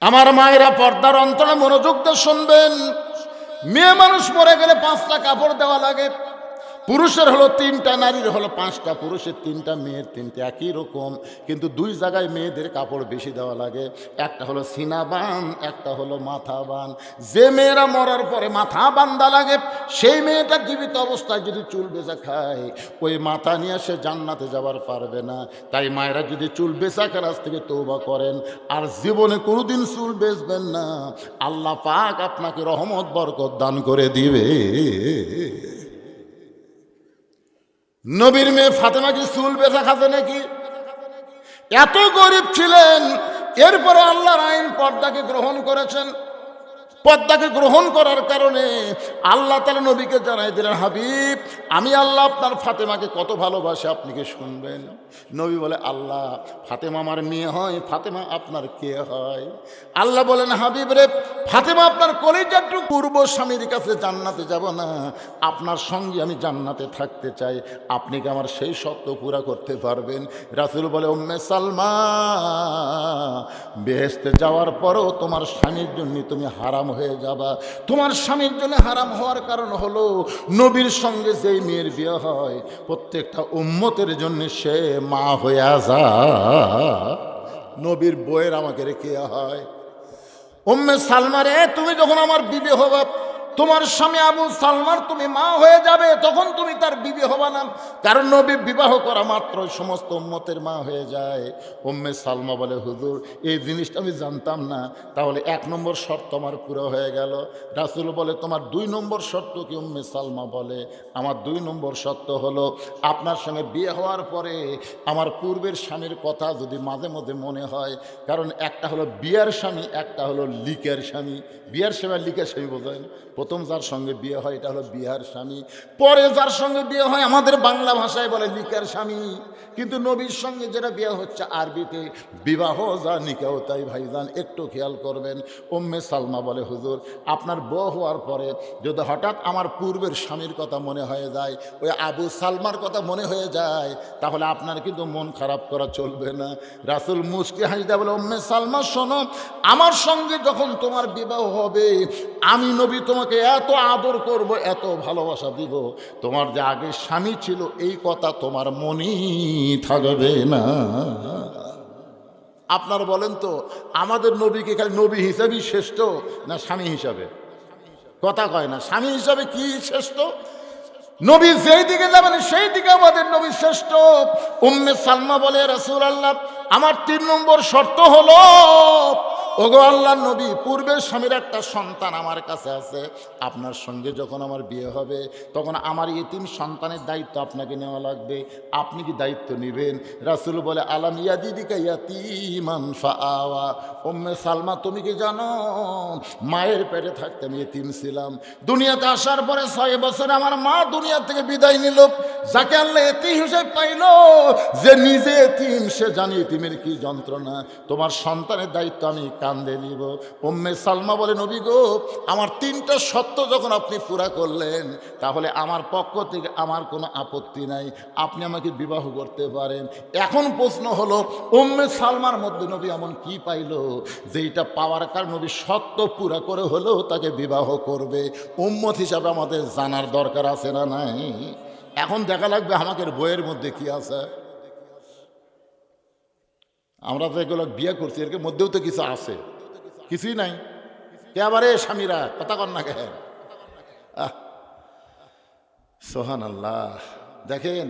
আমার মায়েরা পর্দার অন্তরে মনোযোগ দিয়ে শুনবেন। মেয়ে মানুষ মরে গেলে 5টা কাপড় দেওয়া লাগে। পুরুষের হলো 3টা, নারীর হলো 5টা। পুরুষের 3টা, মেয়ের 3টা, একই রকম, কিন্তু 2 জায়গায় মেয়েদের কাপড় বেশি দেওয়া লাগে। একটা হলো সিনা বান, একটা হলো মাথা বান। যে মেয়েরা মরার পরে মাথা বান্ধা লাগে, সেই মেয়েটা জীবিত অবস্থায় যদি চুল বেচা খায়, ওই মাথা নিয়ে সে জান্নাতে যাবার পারবে না। তাই মায়েরা যদি চুল বেচা কাজ থেকে তওবা করেন আর জীবনে কোনোদিন চুল বেচবেন না, আল্লাহ পাক আপনাকে রহমত বরকত দান করে দিবে। নবীর মেয়ে ফাতেমা কি চুল বেচা খাতে নাকি? এত গরিব ছিলেন, এরপরে আল্লাহর আইন পর্দাকে গ্রহণ করেছেন। পর্দাকে গ্রহণ করার কারণে আল্লাহ তাআলা নবীকে জানাই দিলেন, হাবিব আমি আল্লাহ আপনার ফাতেমাকে কত ভালোবাসে, আপনি কি শুনবেন? নবী বলে, আল্লাহ ফাতেমা আমার মেয়ে হয়, ফাতেমা আপনার কে হয়? আল্লাহ বলেন, হাবিব রে ফাতেমা আপনার কলিজার টুকরা। পূর্ব স্বামীর কাছে জান্নাতে যাব না, আপনার সঙ্গে আমি জান্নাতে থাকতে চাই, আপনি কি আমার সেই শর্ত পুরা করতে পারবেন? রাসূল বলে, উম্মে সালমা বেহেশতে যাওয়ার পরেও তোমার স্বামীর জন্য তুমি হারাম হয়ে যাবা। তোমার স্বামীর জন্য হারাম হওয়ার কারণ হলো নবীর সঙ্গে যেই মেয়ের বিয়ে হয় প্রত্যেকটা উম্মতের জন্য সে মা হয়ে যায়। নবীর বইয়ের আমাকে রেখে হয়। উম্মে সালমা রে তুমি যখন আমার বিবি হবে, তোমার স্বামী আবু সালমার তুমি মা হয়ে যাবে, তখন তুমি তার বিবি হবা না, কারণ নবী বিবাহ করা মাত্র সমস্ত উম্মতের মা হয়ে যায়। উম্মে সালমা বলে, হুজুর এই জিনিসটা আমি জানতাম না, তাহলে 1 নম্বর শর্ত আমার পুরো হয়ে গেল। রাসূল বলে, তোমার 2 নম্বর শর্ত কি? উম্মে সালমা বলে, আমার 2 নম্বর শর্ত হলো আপনার সঙ্গে বিয়ে হওয়ার পরে আমার পূর্বের স্বামীর কথা যদি মাঝে মধ্যে মনে হয়, কারণ একটা হলো বিয়ার স্বামী, একটা হলো লিকের স্বামী। বিয়ার স্বামী আর লিকের স্বামী বোঝেন? প্রথম যার সঙ্গে বিয়ে হয় এটা হলো বিহার স্বামী, পরে যার সঙ্গে বিয়ে হয় আমাদের বাংলা ভাষায় বলে নিকার স্বামী, কিন্তু নবীর সঙ্গে যেটা বিয়ে হচ্ছে আরবিতে বিবাহ যা নিকাহ তাই। ভাইজান একটু খেয়াল করবেন। উম্মে সালমা বলে, হুজুর আপনার বউ হওয়ার পরে যদি হঠাৎ আমার পূর্বের স্বামীর কথা মনে হয়ে যায়, ওই আবু সালমার কথা মনে হয়ে যায়, তাহলে আপনার কিন্তু মন খারাপ করা চলবে না। রাসূল মুস্কি হাসিদা বলে, উম্মে সালমা শোনো, আমার সঙ্গে যখন তোমার বিবাহ হবে আমি নবী তোমাকে এত আদর করব, এত ভালোবাসা দিব, তোমার যে আগের স্বামী ছিল এই কথা তোমার মনেই থাকবে না। আপনার বলেন তো, আমাদের নবীকে খালি নবী হিসাবেই শ্রেষ্ঠ না স্বামী হিসাবে? কথা কয় না। স্বামী হিসাবে কি শ্রেষ্ঠ? নবী যেই দিকে যাবেন সেই দিকে আমাদের নবী শ্রেষ্ঠ। উম্মে সালমা বলে, রাসূলুল্লাহ আমার 3 নম্বর শর্ত হলো, ওগো আল্লাহর নবী, পূর্বের স্বামীর একটা সন্তান আমার কাছে আছে, আপনার সঙ্গে যখন আমার বিয়ে হবে তখন আমার ইতিম সন্তানের দায়িত্ব আপনাকে নেওয়া লাগবে, আপনি কি দায়িত্ব নেবেন? রাসূল বলে, আলাম ইয়াদিদিকা ইয়াতীমান ফাআওয়া। উম্মে সালমা তুমি কি জানো, মায়ের পেটে থাকতে আমি ইতিম ছিলাম, দুনিয়াতে আসার পরে 6 বছর আমার মা দুনিয়া থেকে বিদায় নিল, যাকে আল্লাহ এতিম হিসেবে পাইল, যে নিজে এতিম সে জানে এতিমের কি যন্ত্রণা, তোমার সন্তানের দায়িত্ব আমি কাঁধে নিব। উম্মে সালমা বলে, নবী গো, আমার 3টা শর্ত যখন আপনি পুরা করলেন তাহলে আমার পক্ষ থেকে আমার কোনো আপত্তি নাই, আপনি আমাকে বিবাহ করতে পারেন। এখন প্রশ্ন হলো, উম্মে সালমার মধ্যে নবী এমন কি পাইল যেটা পাওয়ার কারণে নবী শর্ত পুরা করে হলেও তাকে বিবাহ করবে? উম্মত হিসাবে আমাদের জানার দরকার আছে না নাই? এখন দেখা লাগবে আমাকে বইয়ের মধ্যে কি আছে। আমরা তো এগুলো বিয়ে করছি, এর মধ্যেও তো কিছু আছে, কিছুই নাই। একেবারে স্বামীরা কথা কর না কেন? সুবহানাল্লাহ। দেখেন,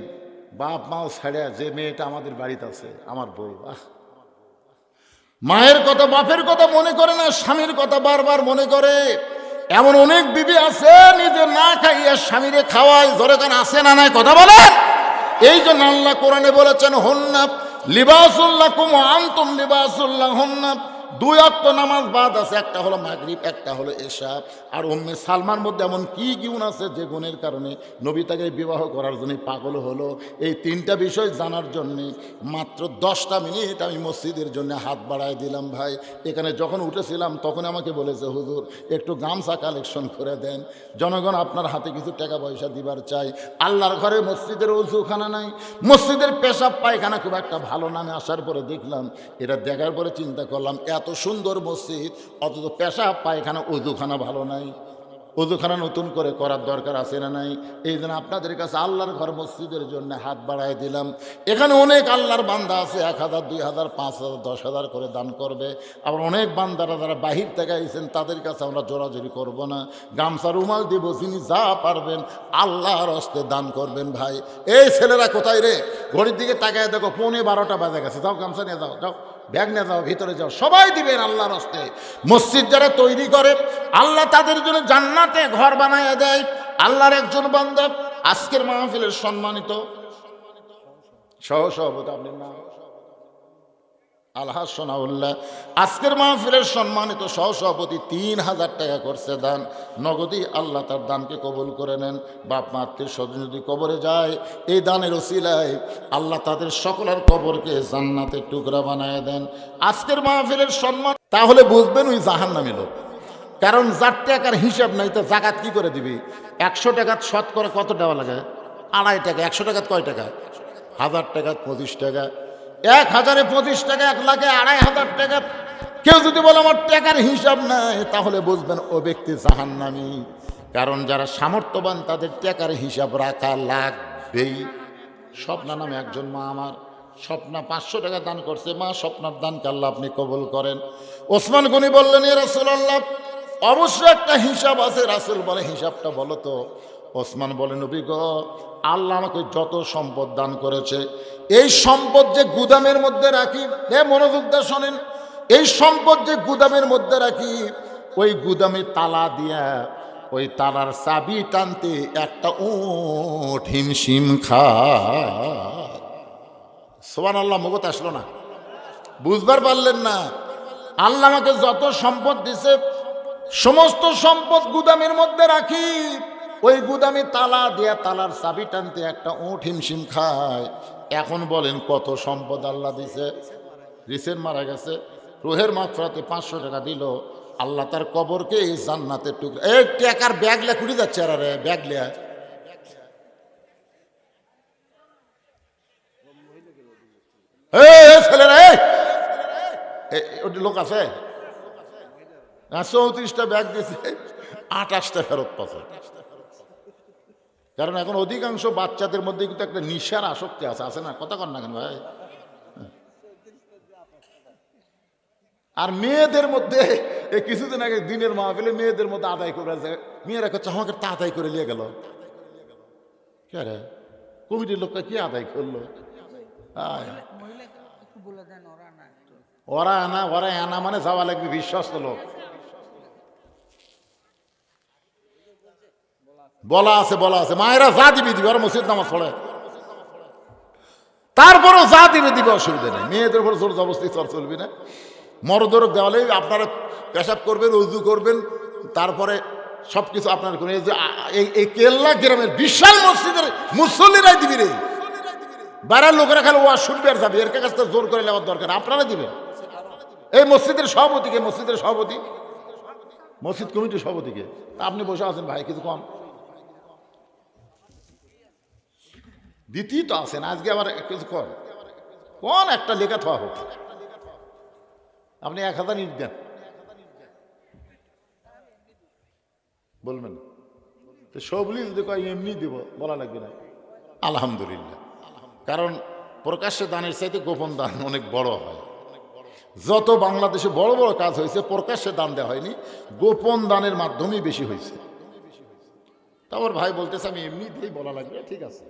বাপ মাও ছাড়া যে মেয়েটা আমাদের বাড়িতে আছে আমার বউ, মায়ের কথা বাপের কথা মনে করে না, স্বামীর কথা বারবার মনে করে। এমন অনেক বিবি আছে নিজে না খাইয়া স্বামীরে খাওয়ায়, ধরে কেন আছে না নাই কথা বলে। এই জন্য আল্লাহ কোরআনে বলেছেন, হন্না লিবাসুল লাকুম ওয়া আনতুম লিবাসুল লাহুন্না। 2 ওয়াক্ত নামাজ বাদ আছে, একটা হলো মাগরিব, একটা হলো এশা। আর উম্মে সালমার মধ্যে এমন কি গুণ আছে যে গুণের কারণে নবী তাকে বিবাহ করার জন্য পাগল হলো? এই 3টা বিষয় জানার জন্যে মাত্র 10টা মিনিট আমি মসজিদের জন্য হাত বাড়ায় দিলাম। ভাই, এখানে যখন উঠেছিলাম তখন আমাকে বলেছে, হুজুর একটু গামছা কালেকশন করে দেন, জনগণ আপনার হাতে কিছু টাকা পয়সা দিবার চাই। আল্লাহর ঘরে মসজিদের ওযুখানা নাই, মসজিদের পেশাব পায়খানা খুব একটা ভালো নামে আসার পরে দেখলাম, এটা দেখার পরে চিন্তা করলাম, এত সুন্দর মসজিদ অথচ পেশাব পায়খানা ওযুখানা ভালো নাই। ওযুখানা নতুন করে করার দরকার আছে না নাই? এই জন্য আপনাদের কাছে আল্লাহর ঘর মসজিদের জন্য হাত বাড়ায় দিলাম। এখানে অনেক আল্লাহর বান্দা আছে 1000, 2000, 5000, 10,000 করে দান করবে। আবার অনেক বান্দারা যারা বাহির থেকে আইছেন তাদের কাছে আমরা জোরাজোরি করব না, গামছা রুমাল দিব, যিনি যা পারবেন আল্লাহর হস্তে দান করবেন। ভাই, এই ছেলেরা কোথায় রে? ঘড়ির দিকে তাকায় দেখো 11:15 বাজে গেছে, যাও গামছা নিয়ে যাও, যাও ব্যাগ নিয়ে যাও, ভিতরে যাও, সবাই দিবেন আল্লাহর হস্তে। মসজিদ যারা তৈরি করে আল্লাহ তাদের জন্য জান্নাতে ঘর বানায় দেয়। আল্লাহর একজন বান্দা আজকের মাহফিলের সম্মানিত সহসভাপতি, আপনার নাম আলহাজ সোনাউল্লাহ, আজকের মাহফিলের সম্মানিত সহসভাপতি 3000 টাকা করছে দান, নগদই আল্লাহ তার দানকে কবুল করে নেন। বাপ মা আত্মীয় স্বজন যদি কবরে যায়, এই দানের ওসিলায় আল্লাহ তাদের সকলের কবরকে জান্নাতের টুকরা বানায় দেন। আজকের মাহফিলের সম্মান, তাহলে বুঝবেন ওই জাহান্নামী লোক। কারণ যার টাকার হিসাব নাই তো জাকাত কি করে দিবি? 100 টাকা শতকরা কত দেওয়া লাগে? 2.5 টাকা। 100 টাকা কয় টাকা? 1000 টাকা 25 টাকা। 1000-এ 25 টাকা, 1 লাখে 2500 টাকা। কেউ যদি বলে আমার টাকার হিসাব নাই, তাহলে বুঝবেন ও ব্যক্তি জাহান্নামী। কারণ যারা সামর্থ্যবান তাদের টাকার হিসাব রাখা লাগবেই। স্বপ্না নামে একজন মা আমার, স্বপ্না 500 টাকা দান করছে। মা, স্বপ্নার দানকে আল্লাহ আপনি কবুল করেন। ওসমান গনি বললেন, ইয়া রাসূলুল্লাহ অবশ্যই একটা হিসাব আছে। রাসূল বলে, হিসাবটা বলো তো। ওসমান বলে, নবী গো, আল্লাহ আমাকে যত সম্পদ দান করেছে, এই সম্পদ যে গুদামের মধ্যে রাখি, মনোযোগ দিয়ে শোনেন, এই সম্পদ যে গুদামের মধ্যে রাখি, ওই গুদামে তালা দিয়া ওই তালার চাবি টানতে একটা উট হিমশিম খায়। সুবহানাল্লাহ, মগত আসলো না, বুঝবার পারলেন না? আল্লাহ আমাকে যত সম্পদ দিছে, সমস্ত সম্পদ গুদামের মধ্যে রাখি, ওই গুদামে তালা দিয়া তালার চাবি টানতে একটা উট হিমশিম খায়। এখন বলেন কত সম্পদ আল্লাহ দিছে। রিসেন্ট মারা গেছে, রুহের মাগফিরাতে 500 টাকা দিল, আল্লাহ তার কবরকে এই জান্নাতের টুকরা। এই টাকার ব্যাগ লে কুড়ি যাচ্ছে, আর ব্যাগ লিয়া ছেলেরা লোক আছে 34টা ব্যাগ দিয়েছে, 28টা ফেরত পাচ্ছে। কারণ এখন অধিকাংশ বাচ্চাদের মধ্যে কিন্তু একটা নিশার আসক্তি আছে না? কথা কন না কেন ভাই? আর মেয়েদের মধ্যে এই কিছুদিন আগে দিনের মাহফিলে মেয়েদের মধ্যে আদায় করে আছে, মেয়েরা কাছে আমাকে তা আদায় করে নিয়ে গেল। কে রে কমিটির লোকটা কি আদায় করলো? ওরা আনা মানে যাওয়া লাগবে বিশ্বস্ত লোক। বলা আছে মায়েরা যা দিবি দিবে, ওরা মসজিদ নামাজ পড়ে, তারপরেও যা দিবে দিবে, অসুবিধা নেই। মেয়েদের উপর জোর জবরদস্তি চলবি না। মরদরক দেওয়ালে আপনারা পেশাব করবেন, উজু করবেন, তারপরে সবকিছু আপনার করে। এই কেল্লা গ্রামের বিশাল মসজিদের মুসল্লিরাই দিবি রে, বাইরের লোকেরা খালি ওয়াজ শুনবে আর যাবে, এর কাছে তো জোর করে নেওয়ার দরকার। আপনারা দিবেন। এই মসজিদের সভাপতিকে, মসজিদের সভাপতি, মসজিদ কমিটির সভাপতিকে, আপনি বসে আছেন ভাই, কিছু কম দিতেই তো আছেন। আজকে আবার কিছু কোন একটা লেখা থাওয়া হোক, আপনি 1000 ইট দেন, বলবেন তো সবলি যদি কয় এমনি দিব, বলা লাগবে না। আলহামদুলিল্লাহ, কারণ প্রকাশ্যে দানের চাইতে গোপন দান অনেক বড় হয়। যত বাংলাদেশে বড় বড় কাজ হয়েছে প্রকাশ্যে দান দেওয়া হয়নি, গোপন দানের মাধ্যমেই বেশি হয়েছে। তারপর ভাই বলতেছে আমি এমনি দিয়েই, বলা লাগবে, ঠিক আছে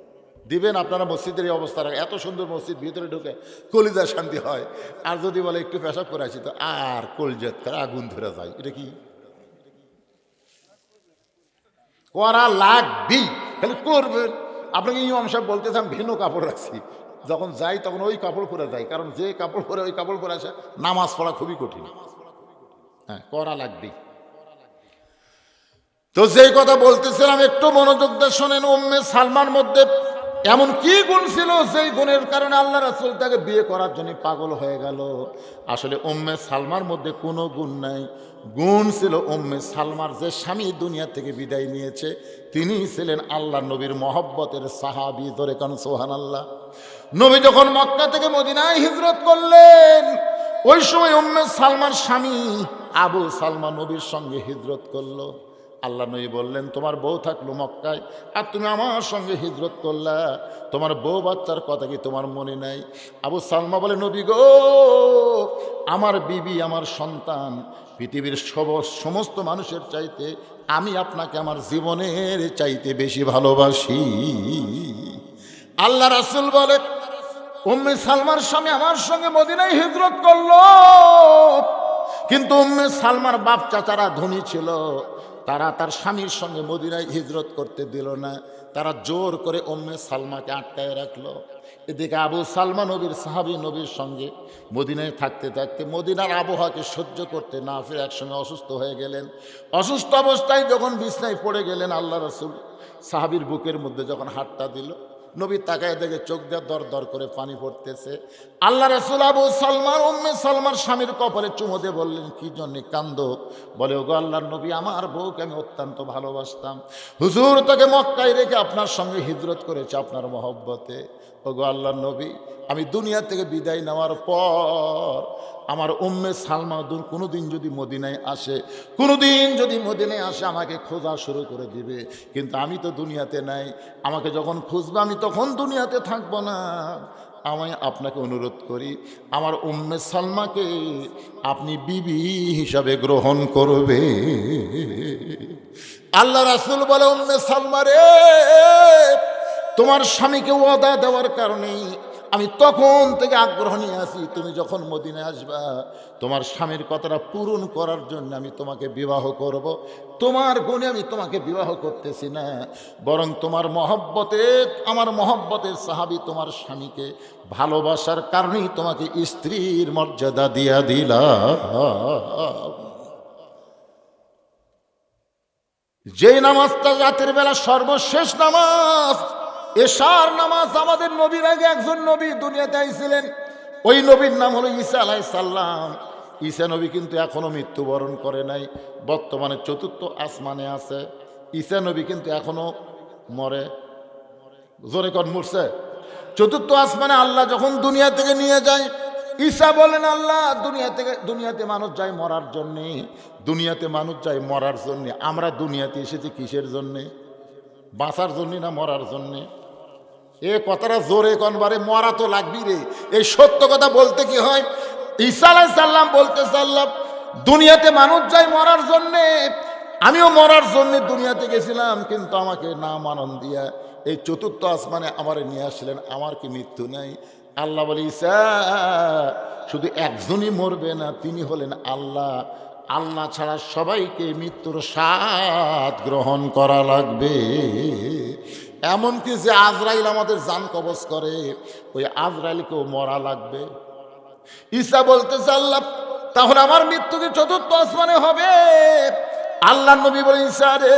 দিবেন। আপনারা মসজিদের এই অবস্থা রাখেন, এত সুন্দর মসজিদ, ভিতরে ঢুকে কলিজা শান্তি হয়। আর যদি বলে একটু পেশাব করে আসি, তো আর কলজাত করে আগুন ধরে যায়। এটা কি করা লাগবেই, খালি করবেন। আপনাকে ইমাম সাহেব বলতেছে আমি ভিন্ন কাপড় রাখছি, যখন যাই তখন ওই কাপড় পরে যাই, কারণ যে কাপড় পরে ওই কাপড় পরে আসে নামাজ পড়া খুবই কঠিন। হ্যাঁ, করা লাগবেই। তো যেই কথা বলতেছিলাম একটু মনোযোগ দিয়ে শোনেন। উম্মে সালমার মধ্যে এমন কি গুণ ছিল যেই গুণের কারণে আল্লাহ রাসূল তাকে বিয়ে করার জন্য পাগল হয়ে গেল? আসলে উম্মে সালমার মধ্যে কোনো গুণ নাই, গুণ ছিল উম্মে সালমার যে স্বামী দুনিয়া থেকে বিদায় নিয়েছে, তিনি ছিলেন আল্লাহ নবীর মহব্বতের সাহাবী। ধরে কান সুবহানাল্লাহ। নবী যখন মক্কা থেকে মদিনায় হিজরত করলেন, ওই সময় উম্মে সালমার স্বামী আবু সালমা নবীর সঙ্গে হিজরত করলো। আল্লাহ নবী বললেন তোমার বউ থাকলো মক্কায়, আর তুমি আমার সঙ্গে হিজরত করলা, তোমার বউ বাচ্চার কথা কি তোমার মনে নাই? আবু সালমা বলে নবী গো, আমার বিবি, আমার সন্তান, পৃথিবীর সমস্ত মানুষের চাইতে আমি আপনাকে আমার জীবনের চাইতে বেশি ভালোবাসি। আল্লাহ রাসূল বলে উম্মে সালমার স্বামী আমার সঙ্গে মদিনায় হিজরত করলো, কিন্তু উম্মে সালমার বাপ চাচারা ধনী ছিল, তারা তার স্বামীর সঙ্গে মদিনায় হিজরত করতে দিল না, তারা জোর করে উম্মে সালমাকে আটকায় রাখলো। এদিকে আবু সালমা নবীর সাহাবী, নবীর সঙ্গে মদিনায় থাকতে থাকতে মদিনার আবহাওয়াকে সহ্য করতে না ফিরে একসঙ্গে অসুস্থ হয়ে গেলেন। অসুস্থ অবস্থায় যখন বিছনায় পড়ে গেলেন, আল্লাহ রাসূল সাহাবীর বুকের মধ্যে যখন হাতটা দিল, নবী তাকায় দেখে চোখ দিয়ে দর দর করে পানি পড়তেছে। আল্লাহ রাসূল আবু সালমান উম্মে সালমার স্বামীর কপালে চুমু দিয়ে বললেন কি জন্যে কান্দো? বলে ওগো আল্লাহর নবী, আমার বউকে আমি অত্যন্ত ভালোবাসতাম, হুজুর তাকে মক্কায় রেখে আপনার সঙ্গে হিজরত করেছে আপনার মহব্বতে। ওগো আল্লাহর নবী, আমি দুনিয়া থেকে বিদায় নেওয়ার পর আমার উম্মে সালমা কোনোদিন যদি মদিনায় আসে, কোনোদিন যদি মদিনায় আসে আমাকে খোঁজা শুরু করে দিবে, কিন্তু আমি তো দুনিয়াতে নাই, আমাকে যখন খুঁজবে আমি তখন দুনিয়াতে থাকবো না। আমি আপনাকে অনুরোধ করি আমার উম্মে সালমাকে আপনি বিবি হিসাবে গ্রহণ করবে। আল্লাহ রাসূল বলে উম্মে সালমা রে, তোমার স্বামীকে ওয়াদা দেওয়ার কারণেই আমি তখন থেকে আগ্রহ নিয়ে আসি, তুমি যখন মদিনায় আসবা তোমার স্বামীর কথাটা পূরণ করার জন্য আমি তোমাকে বিবাহ করব। তোমার গুণে আমি তোমাকে বিবাহ করতেছি না, বরং তোমার মহব্বতে, আমার মহব্বতের সাহাবী তোমার স্বামীকে ভালোবাসার কারণেই তোমাকে স্ত্রীর মর্যাদা দিয়া দিলাম। যেই নামাজটা রাতের বেলা সর্বশেষ নামাজ, এশার নামাজ। আমাদের নবীর আগে একজন নবী দুনিয়াতে আইছিলেন, ওই নবীর নাম হলো ঈসা আলাইহিস সালাম। ঈসা নবী কিন্তু এখনো মৃত্যুবরণ করে নাই, বর্তমানে চতুর্থ আসমানে আছে। ঈসা নবী কিন্তু এখনো মরে, জোরে কর মরছে। চতুর্থ আসমানে আল্লাহ যখন দুনিয়া থেকে নিয়ে যায়, ঈসা বলেন আল্লাহ দুনিয়াতে মানুষ যায় মরার জন্যে, দুনিয়াতে মানুষ যায় মরার জন্যে। আমরা দুনিয়াতে এসেছি কিসের জন্যে? বাঁচার জন্যে না মরার জন্যে? এ কথাটা জোরে কনবারে, মরা তো লাগবি রে। এই সত্য কথা বলতে কি হয়, ঈসা আলাইহিস সালাম বলতে চাল্লাম দুনিয়াতে মানুষ যায় মরার জন্যে, আমিও মরার জন্যে দুনিয়াতে গেছিলাম, কিন্তু আমাকে না মানন দিয়া এই চতুর্থ আসমানে আমারে নিয়ে আসলেন। আমার কি মৃত্যু নাই? আল্লাহ বলে ঈসা শুধু একজনই মরবে না, তিনি হলেন আল্লাহ। আল্লাহ ছাড়া সবাইকে মৃত্যুর স্বাদ গ্রহণ করা লাগবে। এমনকি যে আজরাইল আমাদের জান কবজ করে, ওই আজরাইলকেও মরা লাগবে। ঈসা বলতে চাল্লাম তাহলে আমার মৃত্যু কি চতুর্থ আসমানে হবে? আল্লাহ নবী বলে ঈসা রে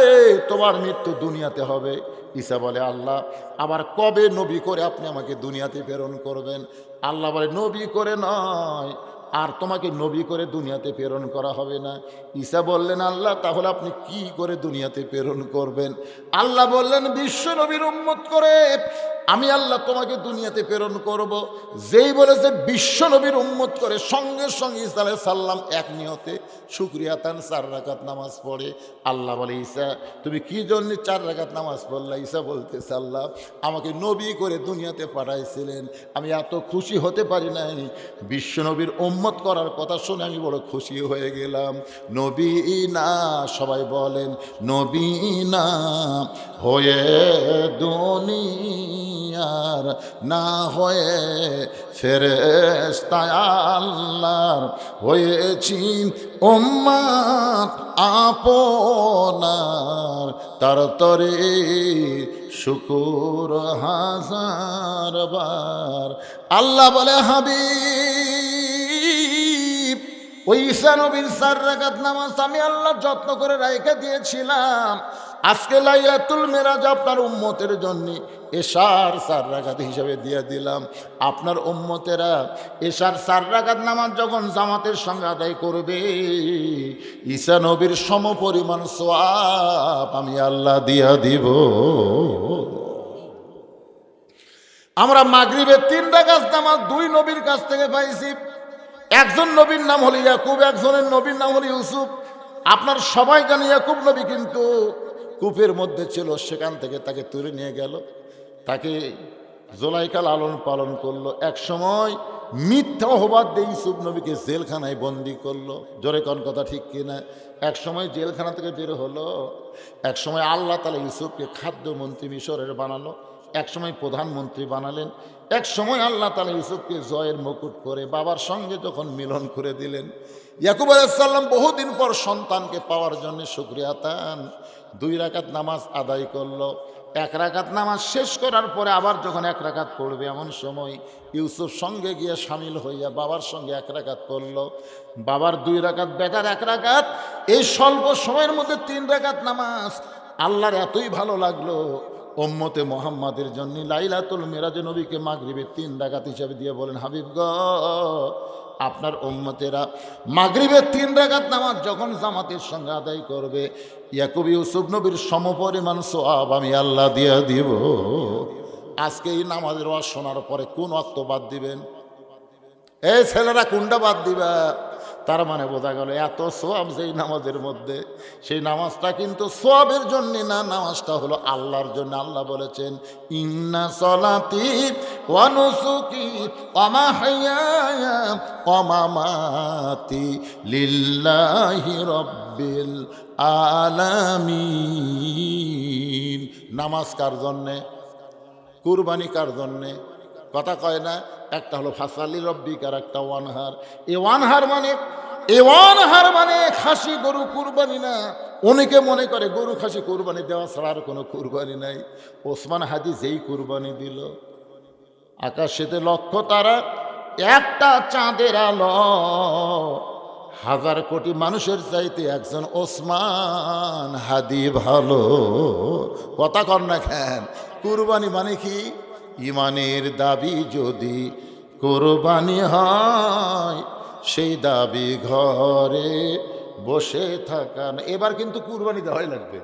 তোমার মৃত্যু দুনিয়াতে হবে। ঈসা বলে আল্লাহ আবার কবে নবী করে আপনি আমাকে দুনিয়াতে প্রেরণ করবেন? আল্লাহ বলে নবী করে নয়, আর তোমাকে নবী করে দুনিয়াতে প্রেরণ করা হবে না। ঈসা বললেন আল্লাহ তাহলে আপনি কি করে দুনিয়াতে প্রেরণ করবেন? আল্লাহ বললেন বিশ্ব নবীর উম্মত করে আমি আল্লাহ তোমাকে দুনিয়াতে প্রেরণ করব। যেই বলেছে বিশ্ব নবীর উম্মত করে, সঙ্গে সঙ্গে ঈসা আলাইহিস সালাম এক নিয়তে শুকরিয়াতান 4 রাকাত নামাজ পড়ে। আল্লাহ বলে ঈসা তুমি কি জন্য 4 রাকাত নামাজ পড়লা? ঈসা বলতেছে আল্লাহ আমাকে নবী করে দুনিয়াতে পাঠাইছিলেন, আমি এত খুশি হতে পারি নাই। বিশ্ব নবীর উম্মত করার কথা শুনে আমি বড় খুশি হয়ে গেলাম। নবী না, সবাই বলেন নবী না হয়ে দুনিয়ার, না হয়ে ফেরেশতা আল্লাহর হয়েছি উম্মত আপনার, তার তরে শুকুর হাজার বার। আল্লাহ বলে হাবিব ওই ঈসা নবীর 4 রাকাত নামাজ আমি আল্লাহ যত্ন করে রাইখা দিয়েছিলাম। আজকে লাইলাতুল মেরাজ আপনার উম্মতের জন্য এশার 4 রাকাত হিসাবে দিয়ে দিলাম। আপনার উম্মতেরা এশার 4 রাকাত নামাজ যখন জামাতের সঙ্গে আদায় করবে, ঈসা নবীর সমপরিমাণ সওয়াব আমি আল্লাহ দিয়া দিব। আমরা মাগরিবের 3 রাকাত নামাজ 2 নবীর কাছ থেকে পাইছি। একজন নবীর নাম হলো ইয়াকুব, একজনের নবীর নাম হলো ইউসুফ। আপনার সবাই জানে ইয়াকুব নবী কিন্তু কূপের মধ্যে ছিল, সেখান থেকে তাকে তুলে নিয়ে গেল, তাকে জোলাইকা লালন পালন করলো। এক সময় মিথ্যা অপবাদ দিয়ে ইউসুফ নবীকে জেলখানায় বন্দি করলো। জোরে কোন কথা ঠিক কিনা? এক সময় জেলখানা থেকে বের হলো, এক সময় আল্লাহ তাআলা ইউসুফকে খাদ্যমন্ত্রী মিশরের বানালো, এক সময় প্রধানমন্ত্রী বানালেন, এক সময় আল্লাহ তাআলা ইউসুফকে জয়ের মুকুট করে বাবার সঙ্গে যখন মিলন করে দিলেন। ইয়াকুব আলাইহিস সালাম বহুদিন পর সন্তানকে পাওয়ার জন্য শুকরিয়া আতান 2 রাকাত নামাজ আদায় করলো। 1 রাকাত নামাজ শেষ করার পরে আবার যখন 1 রাকাত পড়বে, এমন সময় ইউসুফ সঙ্গে গিয়ে সামিল হইয়া বাবার সঙ্গে 1 রাকাত পড়লো। বাবার 2 রাকাত, বেটার 1 রাকাত। এই স্বল্প সময়ের মধ্যে 3 রাকাত নামাজ আল্লাহর এতই ভালো লাগলো, উম্মতে মুহাম্মাদের জন্য লাইলাতুল মেরাজে নবীকে মাগরিবের 3 রাকাত হিসাবে দিয়ে বলেন হাবিব গো আপনার উম্মতেরা মাগরিবের 3 রাকাত নামাজ যখন জামাতের সঙ্গে আদায় করবে, ইয়াকুব ইউসুফ নবীর সমপরিমাণ সওয়াব আমি আল্লাহ দিয়ে দিব। আজকে এই নামাজের ওয়াজ শোনার পরে কোন ওয়াক্ত বাদ দিবেন? এই ছেলেরা কোনটা বাদ দিবা? তার মানে বোঝা গেল এত সোয়াব যেই নামাজের মধ্যে, সেই নামাজটা কিন্তু সোয়াবের জন্য না, নামাজটা হলো আল্লাহর জন্য। আল্লাহ বলেছেন ইন্না সলাতি ওয়া নুসুকি ওয়া মাহইয়ায়া ওয়া মামাতি লিল্লাহি রাব্বিল আলামিন। নামাজ কার জন্যে? কুরবানি কার জন্যে? কথা কয় না? একটা হলো ফাসালি রব্বিক আর একটা ওয়ানহার। এ ওয়ানহার মানে খাসি গরু কুরবানি না। অনেকে মনে করে গরু খাসি কুরবানি দেওয়া ছাড়া আর কোনো কুরবানি নাই। ওসমান হাদি যেই কুরবানি দিল, আকাশেতে লক্ষ তারা, একটা চাঁদের আলো হাজার কোটি মানুষের চাইতে একজন ওসমান হাদি ভালো। কথা কর না কেন? কুরবানি মানে কি? ইমানের দাবি যদি কুরবানি হয়, সেই দাবি ঘরে বসে থাকা না। এবার কিন্তু কুরবানি দেওয়াই লাগবে।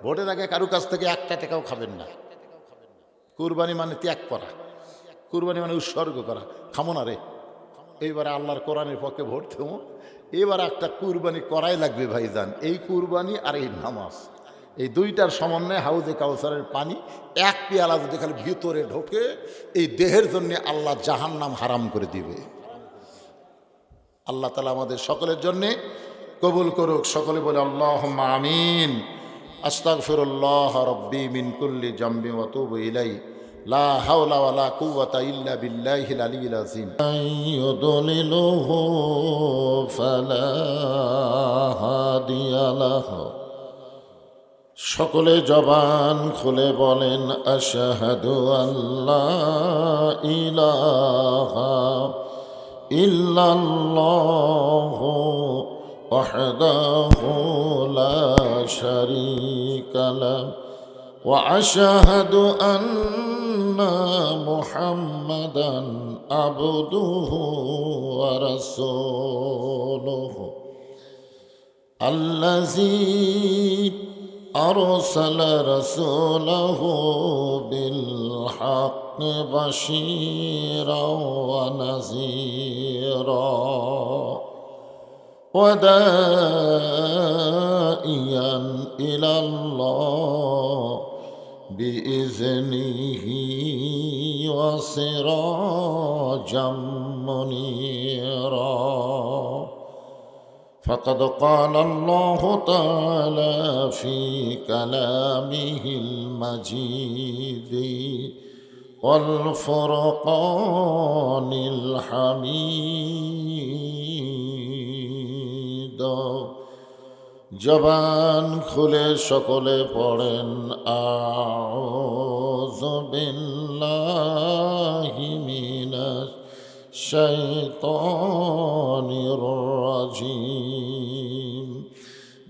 ভোটের আগে কারো কাছ থেকে একটা টাকাও খাবেন না। কুরবানি মানে ত্যাগ করা, কুরবানি মানে উৎসর্গ করা। খামো না রে, এইবারে আল্লাহর কোরআনের পক্ষে ভোট দেবো, এবার একটা কুরবানি করাই লাগবে ভাইজান। এই কুরবানি আর এই নামাজ, এই দুইটার সমন্বয়ে হাউজে কাউসারের পানি এক পেয়ালা যদি খালি ভিতরে ঢোকে, এই দেহের জন্য আল্লাহ জাহান্নাম হারাম করে দিবে। আল্লাহ তাআলা আমাদের সকলের জন্যে কবুল করুক। সকলে বলে আল্লাহুম্মা আমিন। আস্তাগফিরুল্লাহ রাব্বি মিন কুল্লি জামবি ওয়া তুবু ইলাইহি লা হাওলা ওয়ালা কুওয়াতা ইল্লা বিল্লাহিল আলিয়্যিল আযীম। ইউদলিলুহু ফালা হাদিয়া লাহু। সকলে জবান খুলে বলেন আশহাদু আল্লা ইলাহা ইল্লাল্লাহু ওয়াহদাহু লা শারীকা লাহু ওয়া আশহাদু আন্না মুহাম্মাদান আবদুহু ওয়া রাসূলুহু আল্লাযী أرسل رسوله بالحق بشيرا ونذيرا وداعيا إلى الله بإذنه وسراجا منيرا فقد قال الله تعالى في كلامه المجيد والفرقان الحميد। জবান খুলে সকলে পড়েন আউযু বিল্লাহি মিনাশ শাইতানির রাজিম।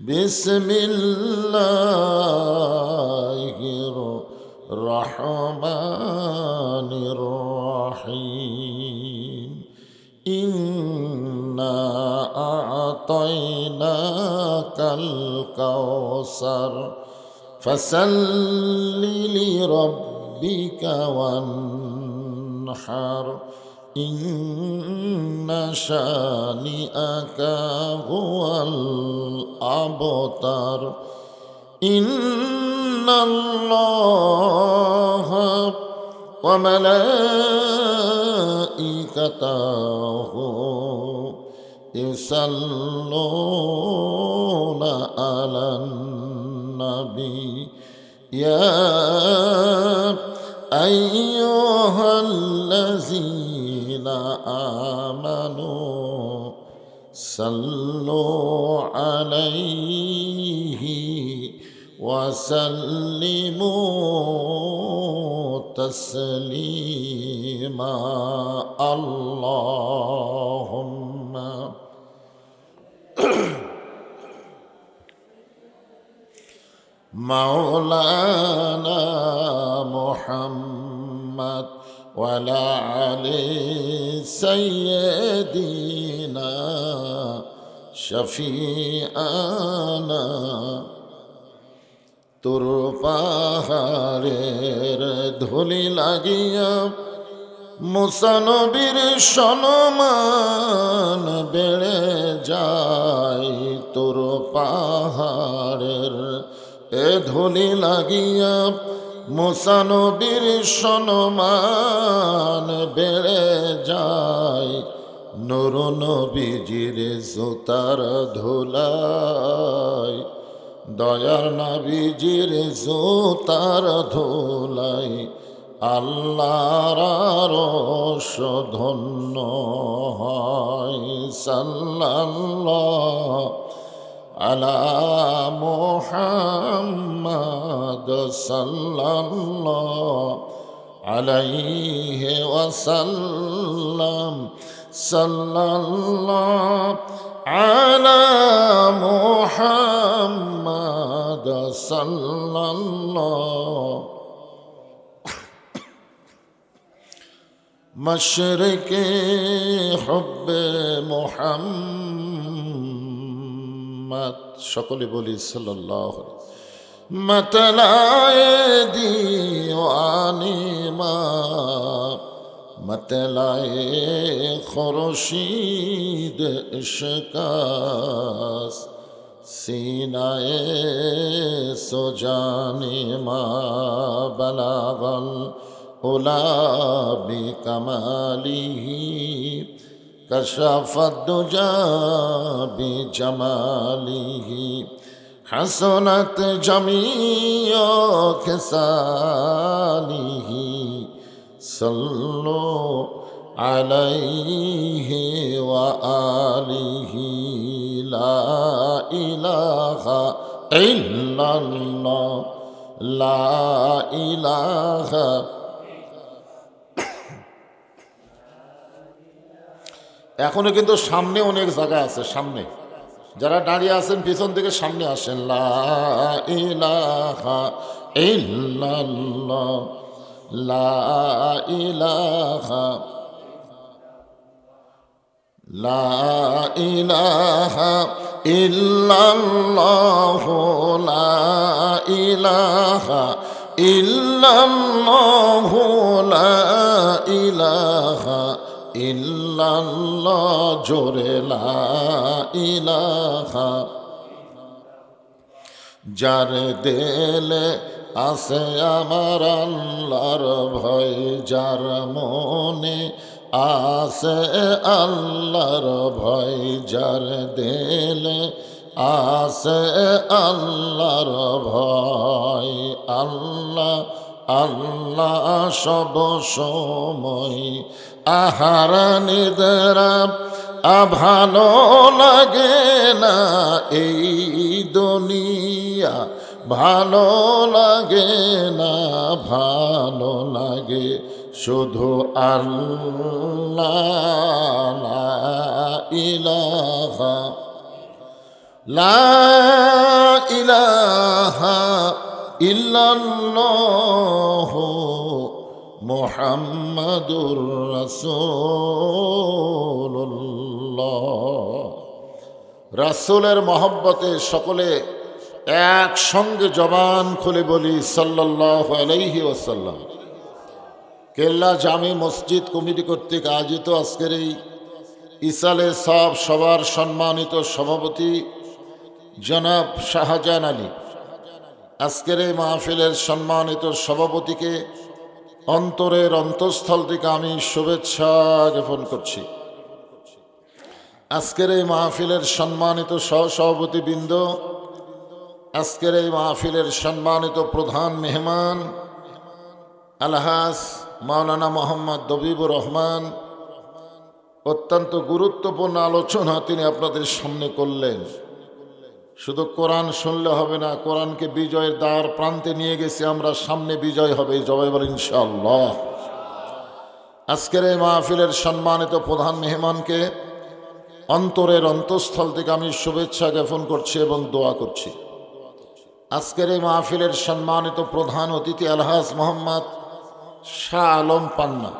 বিসমিল্লাহির রহমানির রহিম। ইন্না আ'তাইনাকাল কাউসার ফাসাল্লি লিরাব্বিকা ওয়ানহার ইন্না শানিআকা হুয়াল আবতার। ইন্নাল্লাহা ওয়া মালাইকাতাহু ইউসাল্লুনা আলান নবী ইয়া আইয়ুহাল্লাযীনা আমানু সাল্লু আলাইহি ওয়া সাল্লিমু তাসলিমা। আল্লাহুম্মা মাওলানা মুহাম্মদ ওয়া আলা আলি সাইয়্যিদিনা শফিআনা। তোর পাহাড়ের ধুলি লাগিয়া মুসা নবীর সম্মান বেড়ে যায়। তোর পাহাড়ের এ ধুলি লাগিয়া মুসা নবীর সম্মান বেড়ে যায়। নূর নবীজির জুতার ধুলাই, দয়ার নবীজির জুতার ধুলাই আল্লাহর আরশ ধন্য হয়। সাল্লাল্লাহু আলা মুহাম্মাদ সাল্লাল্লাহু আলাইহি ওয়াসাল্লাম। সাল্লাল্লাহু على محمد صلى الله مشرق حب محمد সকলে বলি সাল্লাল্লাহু मतलाए दीवानी मा मतलाए खुर्शीद इश्कास सीनाए सुजानी मा बलागल उला बिकमालिही कशफत दुजा बिजमालिही हसनत जमीओ खिसालिही सल्लो अलैहि व आलिही ला इलाहा इल्लल्लाह ला इलाहा। এখনো কিন্তু সামনে অনেক জায়গা আছে, সামনে যারা দাঁড়িয়ে আছেন পিছন থেকে সামনে আসেন। লা ইলাহা ইল্লাল্লাহ লা ইলাহা লা ইলাহা ইল্লাল্লাহ লা ইলাহা ইল্লাল্লাহ লা ইলাহা ইল্লাল্লাহ জোরে লা ইলাহা। যার দিলে আছে আমার আল্লাহর ভয়, যার মনে আছে আল্লাহর ভয়, যার দিলে আছে আল্লাহর ভয়, আল্লাহ আল্লাহ সব সময়। আহার নিদ্রা ভালো লাগে না এই দুনিয়া, ভালো লাগে না, ভালো লাগে শুধু আল্লাহ। লা ইলাহা লা ইলাহা ইল্লাল্লাহ মুহাম্মাদুর রাসূলুল্লাহ। রাসূলের মহব্বতে সকলে একসঙ্গে জবান খুলে বলি সাল্লাল্লাহু আলাইহি ওয়াসাল্লাম। কেল্লা জামি মসজিদ কমিটি কর্তৃক আয়োজিত আজকের এই ইসালে সব সবার সম্মানিত সভাপতি জনাব শাহজাহান আলী, আজকের এই মাহফিলের সম্মানিত সভাপতিকে অন্তরের অন্তঃস্থল থেকে আমি শুভেচ্ছা জ্ঞাপন করছি। আজকের এই মাহফিলের সম্মানিত সহসভাপতিবৃন্দ, আজকের এই মাহফিলের সম্মানিত প্রধান মেহমান আলহাজ মাওলানা মোহাম্মদ দবিবুর রহমান, অত্যন্ত গুরুত্বপূর্ণ আলোচনা তিনি আপনাদের সামনে করলেন। শুধু কোরআন শুনলে হবে না, কোরআনকে বিজয়ের দ্বার প্রান্তে নিয়ে গেছি আমরা, সামনে বিজয় হবে, জবাই বল ইনশাআল্লাহ। আজকের এই মাহফিলের সম্মানিত প্রধান মেহমানকে অন্তরের অন্তঃস্থল থেকে আমি শুভেচ্ছা জ্ঞাপন করছি এবং দোয়া করছি। আজকের এই মাহফিলের সম্মানিত প্রধান অতিথি আলহাজ মোহাম্মদ শাহ আলম পান্না,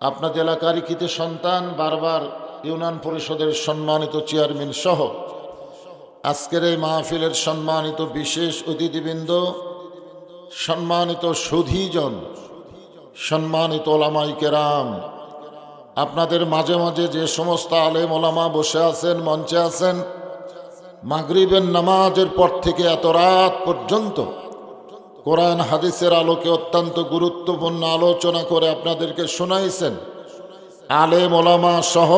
আপনাদের এলাকারই কৃতি সন্তান, বারবার ইউনিয়ন পরিষদের সম্মানিত চেয়ারম্যান সহ আজকের এই মাহফিলের সম্মানিত বিশেষ অতিথিবৃন্দ, সম্মানিত সুধীজন, সম্মানিত ওলামায়ে কেরাম, আপনাদের মাঝে মাঝে যে সমস্ত আলেম ওলামা বসে আছেন, মঞ্চে আছেন, মাগরিবের নামাজের পর থেকে এত রাত পর্যন্ত কোরআন হাদিসের আলোকে অত্যন্ত গুরুত্বপূর্ণ আলোচনা করে আপনাদেরকে শোনাইছেন, আলেম ওলামা সহ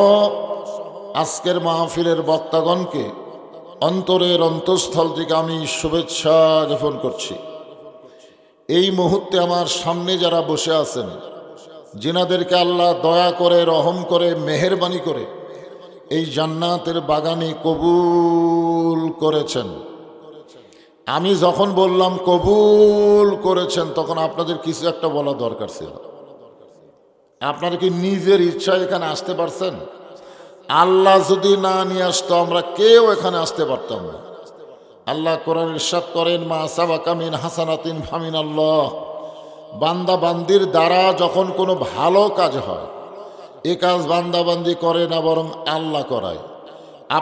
আজকের মাহফিলের বক্তাগণকে অন্তরের অন্তঃস্থল থেকে আমি শুভেচ্ছা জ্ঞাপন করছি। এই মুহূর্তে আমার সামনে যারা বসে আছেন, যিনাদেরকে আল্লাহ দয়া করে, রহম করে, মেহেরবানি করে এই জান্নাতের বাগানে কবুল করেছেন, আমি যখন বললাম কবুল করেছেন তখন আপনাদের কিছু একটা বলা দরকার ছিল। আপনারা কি নিজের ইচ্ছায় এখানে আসতে পারছেন? আল্লাহ যদি না নিয়ে আসতো আমরা কেউ এখানে আসতে পারতাম না। আল্লাহ কোরআন ইরশাদ করেন, মা সাবাকা মিন হাসানাতিন ফামিন আল্লাহ। বান্দা বান্দির দ্বারা যখন কোনো ভালো কাজ হয়, এ কাজ বান্দা বান্দি করে না, বরং আল্লাহ করায়।